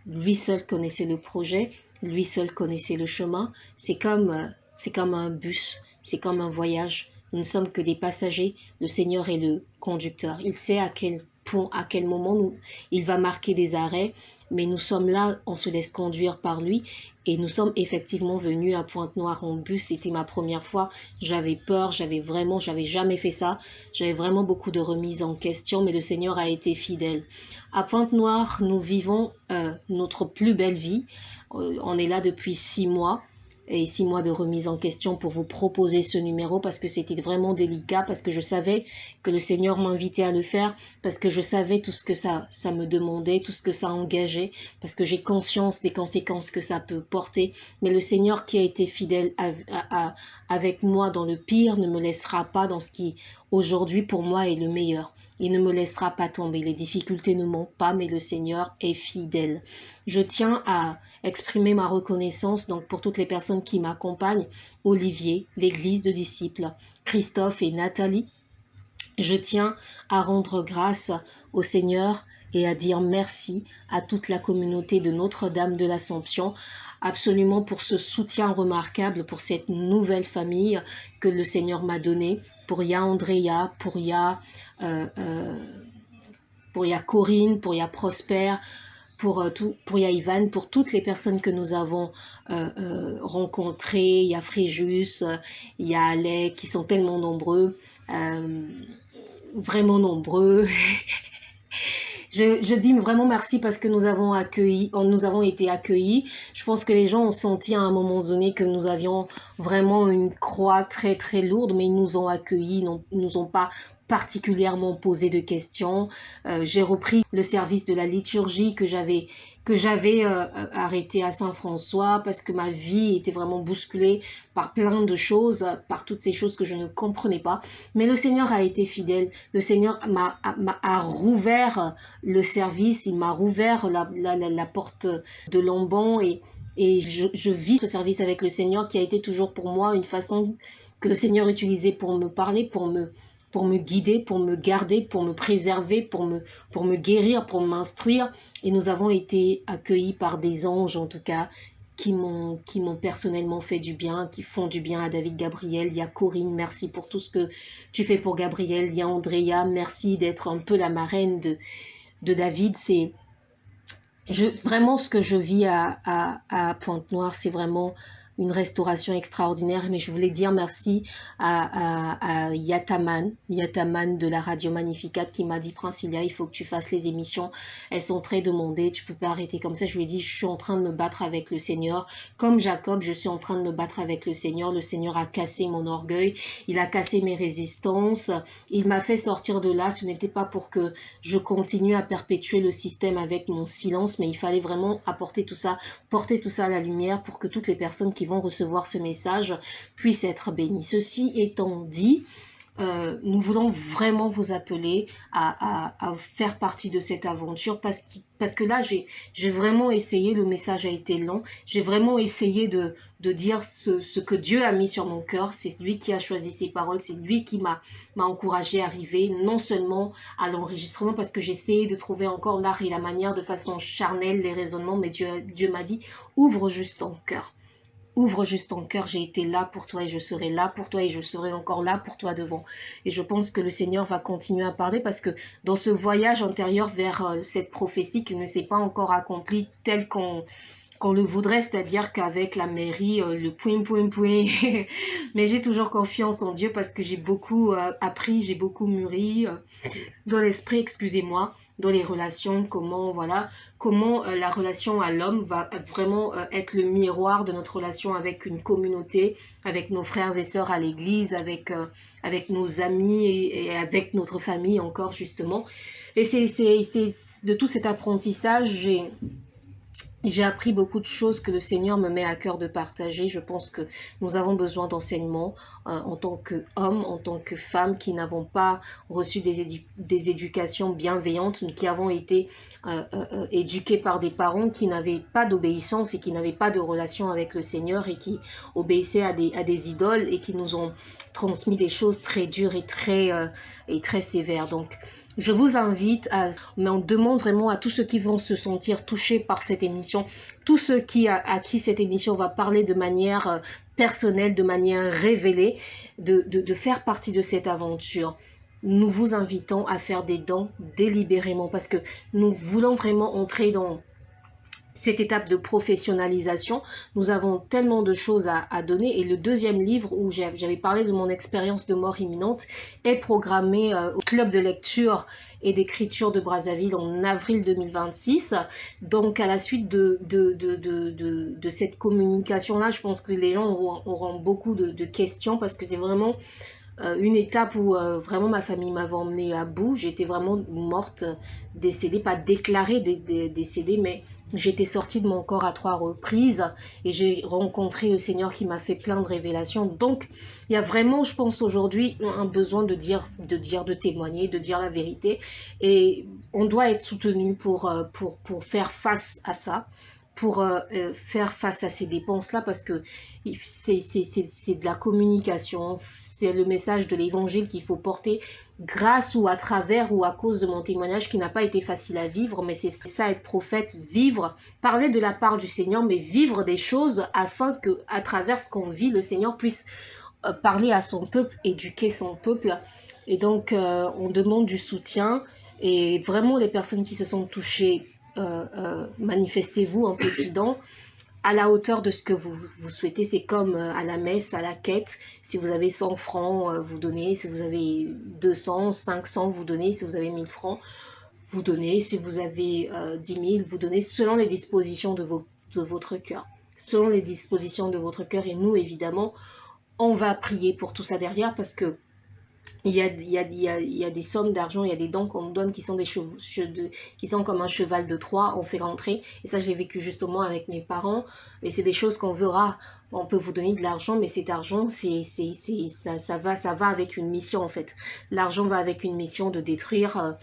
Lui seul connaissait le projet, lui seul connaissait le chemin. C'est comme un bus, c'est comme un voyage. Nous ne sommes que des passagers, le Seigneur est le conducteur. Il sait à quel point, à quel moment il va marquer des arrêts, mais nous sommes là, on se laisse conduire par lui. Et nous sommes effectivement venus à Pointe-Noire en bus. C'était ma première fois. J'avais peur, j'avais jamais fait ça. J'avais vraiment beaucoup de remises en question, mais le Seigneur a été fidèle. À Pointe-Noire, nous vivons notre plus belle vie. On est là depuis 6 mois. Et 6 mois de remise en question pour vous proposer ce numéro parce que c'était vraiment délicat, parce que je savais que le Seigneur m'invitait à le faire, parce que je savais tout ce que ça me demandait, tout ce que ça engageait, parce que j'ai conscience des conséquences que ça peut porter. Mais le Seigneur qui a été fidèle avec moi dans le pire ne me laissera pas dans ce qui aujourd'hui pour moi est le meilleur. Il ne me laissera pas tomber. Les difficultés ne manquent pas, mais le Seigneur est fidèle. Je tiens à exprimer ma reconnaissance donc pour toutes les personnes qui m'accompagnent, Olivier, l'église de disciples, Christophe et Nathalie. Je tiens à rendre grâce au Seigneur et à dire merci à toute la communauté de Notre-Dame de l'Assomption, absolument pour ce soutien remarquable, pour cette nouvelle famille que le Seigneur m'a donnée, pour Ya Andrea, pour Ya Corinne, pour Ya Prosper, pour Ya Ivan, pour toutes les personnes que nous avons rencontrées. Il y a Fréjus, il y a Alec, qui sont tellement nombreux, vraiment nombreux. Je dis vraiment merci parce que nous avons été accueillis. Je pense que les gens ont senti à un moment donné que nous avions vraiment une croix très très lourde, mais ils nous ont accueillis, ils nous ont pas particulièrement posé de questions. J'ai repris le service de la liturgie que j'avais arrêté à Saint-François parce que ma vie était vraiment bousculée par plein de choses, par toutes ces choses que je ne comprenais pas. Mais le Seigneur a été fidèle. Le Seigneur a rouvert le service, il m'a rouvert la porte de l'emban et je vis ce service avec le Seigneur qui a été toujours pour moi une façon que le Seigneur utilisait pour me parler, pour me guider, pour me garder, pour me préserver, pour me guérir, pour m'instruire. Et nous avons été accueillis par des anges, en tout cas, qui m'ont personnellement fait du bien, qui font du bien à David Gabriel. Il y a Corinne, merci pour tout ce que tu fais pour Gabriel. Il y a Andrea, merci d'être un peu la marraine de David. Vraiment ce que je vis à Pointe-Noire, c'est vraiment une restauration extraordinaire, mais je voulais dire merci à Yataman de la Radio Magnificat qui m'a dit Princilia, il faut que tu fasses les émissions, elles sont très demandées, tu peux pas arrêter comme ça. Je lui ai dit je suis en train de me battre avec le Seigneur, comme Jacob, je suis en train de me battre avec le Seigneur a cassé mon orgueil, il a cassé mes résistances, il m'a fait sortir de là. Ce n'était pas pour que je continue à perpétuer le système avec mon silence, mais il fallait vraiment porter tout ça à la lumière pour que toutes les personnes qui vont recevoir ce message puissent être bénies. Ceci étant dit, nous voulons vraiment vous appeler à faire partie de cette aventure parce que là, j'ai vraiment essayé, le message a été long, j'ai vraiment essayé de dire ce que Dieu a mis sur mon cœur. C'est lui qui a choisi ces paroles, c'est lui qui m'a encouragé à arriver, non seulement à l'enregistrement, parce que j'essayais de trouver encore l'art et la manière de façon charnelle, les raisonnements, mais Dieu m'a dit, ouvre juste ton cœur. Ouvre juste ton cœur, j'ai été là pour toi et je serai là pour toi et je serai encore là pour toi devant. Et je pense que le Seigneur va continuer à parler parce que dans ce voyage antérieur vers cette prophétie qui ne s'est pas encore accomplie telle qu'on le voudrait, c'est-à-dire qu'avec la mairie, le point. Mais j'ai toujours confiance en Dieu parce que j'ai beaucoup appris, j'ai beaucoup mûri dans l'esprit, excusez-moi, dans les relations, comment, voilà, comment la relation à l'homme va vraiment être le miroir de notre relation avec une communauté, avec nos frères et sœurs à l'église, avec nos amis et avec notre famille encore, justement. Et c'est de tout cet apprentissage, j'ai appris beaucoup de choses que le Seigneur me met à cœur de partager. Je pense que nous avons besoin d'enseignement en tant qu'hommes, en tant que femmes qui n'avons pas reçu des éducations bienveillantes, qui avons été éduqués par des parents qui n'avaient pas d'obéissance et qui n'avaient pas de relation avec le Seigneur et qui obéissaient à des idoles et qui nous ont transmis des choses très dures et très sévères. Donc, je vous invite mais on demande vraiment à tous ceux qui vont se sentir touchés par cette émission, tous ceux à qui cette émission va parler de manière personnelle, de manière révélée, de faire partie de cette aventure. Nous vous invitons à faire des dons délibérément parce que nous voulons vraiment entrer dans cette étape de professionnalisation. Nous avons tellement de choses à donner et le deuxième livre où j'avais parlé de mon expérience de mort imminente est programmé au club de lecture et d'écriture de Brazzaville en avril 2026. Donc à la suite de cette communication-là, je pense que les gens auront beaucoup de questions parce que c'est vraiment une étape où vraiment ma famille m'avait emmenée à bout. J'étais vraiment morte, décédée, pas déclarée décédée, mais j'étais sortie de mon corps à 3 reprises et j'ai rencontré le Seigneur qui m'a fait plein de révélations. Donc, il y a vraiment, je pense aujourd'hui, un besoin de témoigner, de dire la vérité. Et on doit être soutenu pour faire face à ça, pour faire face à ces dépenses-là, parce que c'est de la communication, c'est le message de l'évangile qu'il faut porter grâce ou à travers ou à cause de mon témoignage qui n'a pas été facile à vivre, mais c'est ça être prophète, vivre, parler de la part du Seigneur, mais vivre des choses afin que à travers ce qu'on vit, le Seigneur puisse parler à son peuple, éduquer son peuple. Et donc on demande du soutien et vraiment les personnes qui se sont touchées, manifestez-vous un petit don à la hauteur de ce que vous souhaitez. C'est comme à la messe, à la quête. Si vous avez 100 francs, vous donnez. Si vous avez 200, 500, vous donnez. Si vous avez 1000 francs, vous donnez. Si vous avez 10 000, vous donnez selon les dispositions de votre cœur. Selon les dispositions de votre cœur. Et nous, évidemment, on va prier pour tout ça derrière parce que il y a des sommes d'argent, il y a des dons qu'on nous donne qui sont qui sont comme un cheval de Troie, on fait rentrer. Et ça, je l'ai vécu justement avec mes parents. Et c'est des choses qu'on verra. On peut vous donner de l'argent, mais cet argent, ça va avec une mission en fait. L'argent va avec une mission de détruire,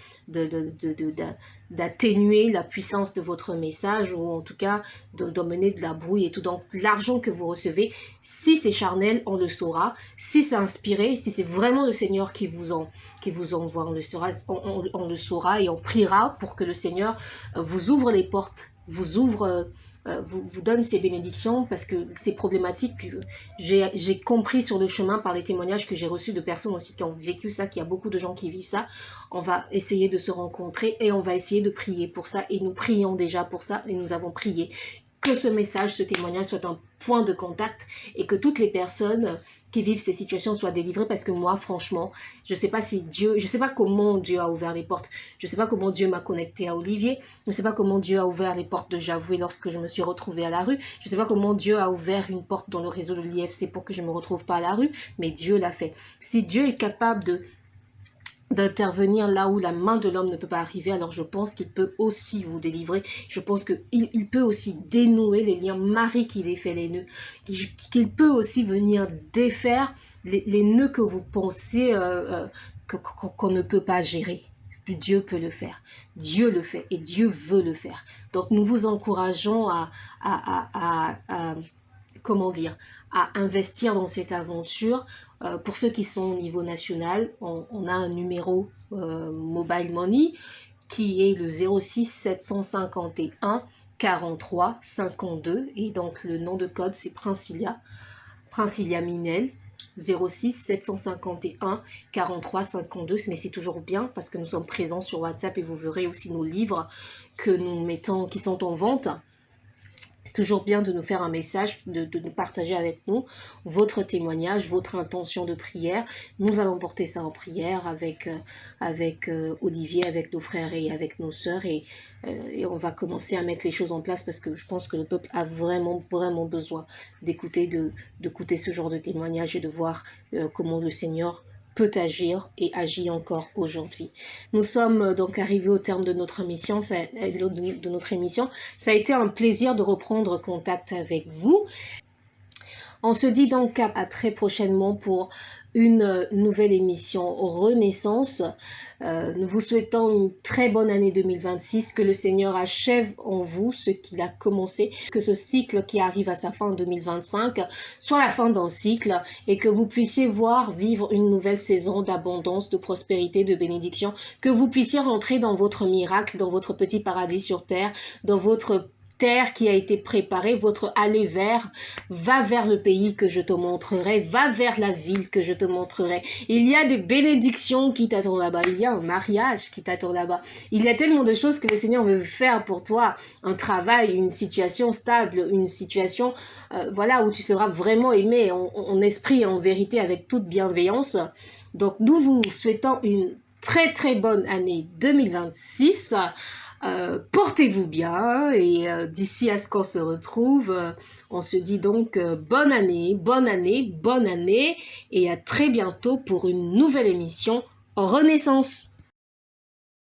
d'atténuer la puissance de votre message ou en tout cas d'emmener de la brouille et tout. Donc l'argent que vous recevez, si c'est charnel, on le saura. Si c'est inspiré, si c'est vraiment le Seigneur qui vous envoie, on le saura et on priera pour que le Seigneur vous ouvre les portes, vous donne ces bénédictions parce que c'est problématique. J'ai compris sur le chemin par les témoignages que j'ai reçus de personnes aussi qui ont vécu ça, qu'il y a beaucoup de gens qui vivent ça. On va essayer de se rencontrer et on va essayer de prier pour ça et nous prions déjà pour ça et nous avons prié que ce message, ce témoignage soit un point de contact et que toutes les personnes qui vivent ces situations soient délivrées parce que moi, franchement, je sais pas comment Dieu a ouvert les portes. Je sais pas comment Dieu m'a connecté à Olivier. Je sais pas comment Dieu a ouvert les portes de Javoué lorsque je me suis retrouvée à la rue. Je sais pas comment Dieu a ouvert une porte dans le réseau de l'IFC pour que je me retrouve pas à la rue, mais Dieu l'a fait. Si Dieu est capable d'intervenir là où la main de l'homme ne peut pas arriver, alors je pense qu'il peut aussi vous délivrer. Je pense qu'il peut aussi dénouer les liens. Marie qui défait les nœuds. Qu'il peut aussi venir défaire les nœuds que vous pensez qu'on ne peut pas gérer. Dieu peut le faire. Dieu le fait et Dieu veut le faire. Donc nous vous encourageons comment dire, à investir dans cette aventure. Pour ceux qui sont au niveau national, on a un numéro Mobile Money qui est le 06 751 43 52 et donc le nom de code c'est Princilia Minel 06 751 43 52, mais c'est toujours bien parce que nous sommes présents sur WhatsApp et vous verrez aussi nos livres que nous mettons qui sont en vente. C'est toujours bien de nous faire un message, de nous partager avec nous votre témoignage, votre intention de prière. Nous allons porter ça en prière avec Olivier, avec nos frères et avec nos sœurs. Et on va commencer à mettre les choses en place parce que je pense que le peuple a vraiment, vraiment besoin d'écouter ce genre de témoignage et de voir comment le Seigneur peut agir et agit encore aujourd'hui. Nous sommes donc arrivés au terme de notre émission. Ça a été un plaisir de reprendre contact avec vous. On se dit donc à très prochainement pour une nouvelle émission Renaissance. Nous vous souhaitons une très bonne année 2026, que le Seigneur achève en vous ce qu'il a commencé, que ce cycle qui arrive à sa fin en 2025 soit la fin d'un cycle et que vous puissiez vivre une nouvelle saison d'abondance, de prospérité, de bénédiction, que vous puissiez rentrer dans votre miracle, dans votre petit paradis sur terre, dans votre terre qui a été préparée, votre aller vers, va vers le pays que je te montrerai, va vers la ville que je te montrerai. Il y a des bénédictions qui t'attendent là-bas, il y a un mariage qui t'attend là-bas. Il y a tellement de choses que le Seigneur veut faire pour toi, un travail, une situation stable, une situation voilà, où tu seras vraiment aimé en esprit et en vérité avec toute bienveillance. Donc nous vous souhaitons une très très bonne année 2026. Portez-vous bien et d'ici à ce qu'on se retrouve, on se dit donc bonne année, bonne année, bonne année et à très bientôt pour une nouvelle émission Renaissance.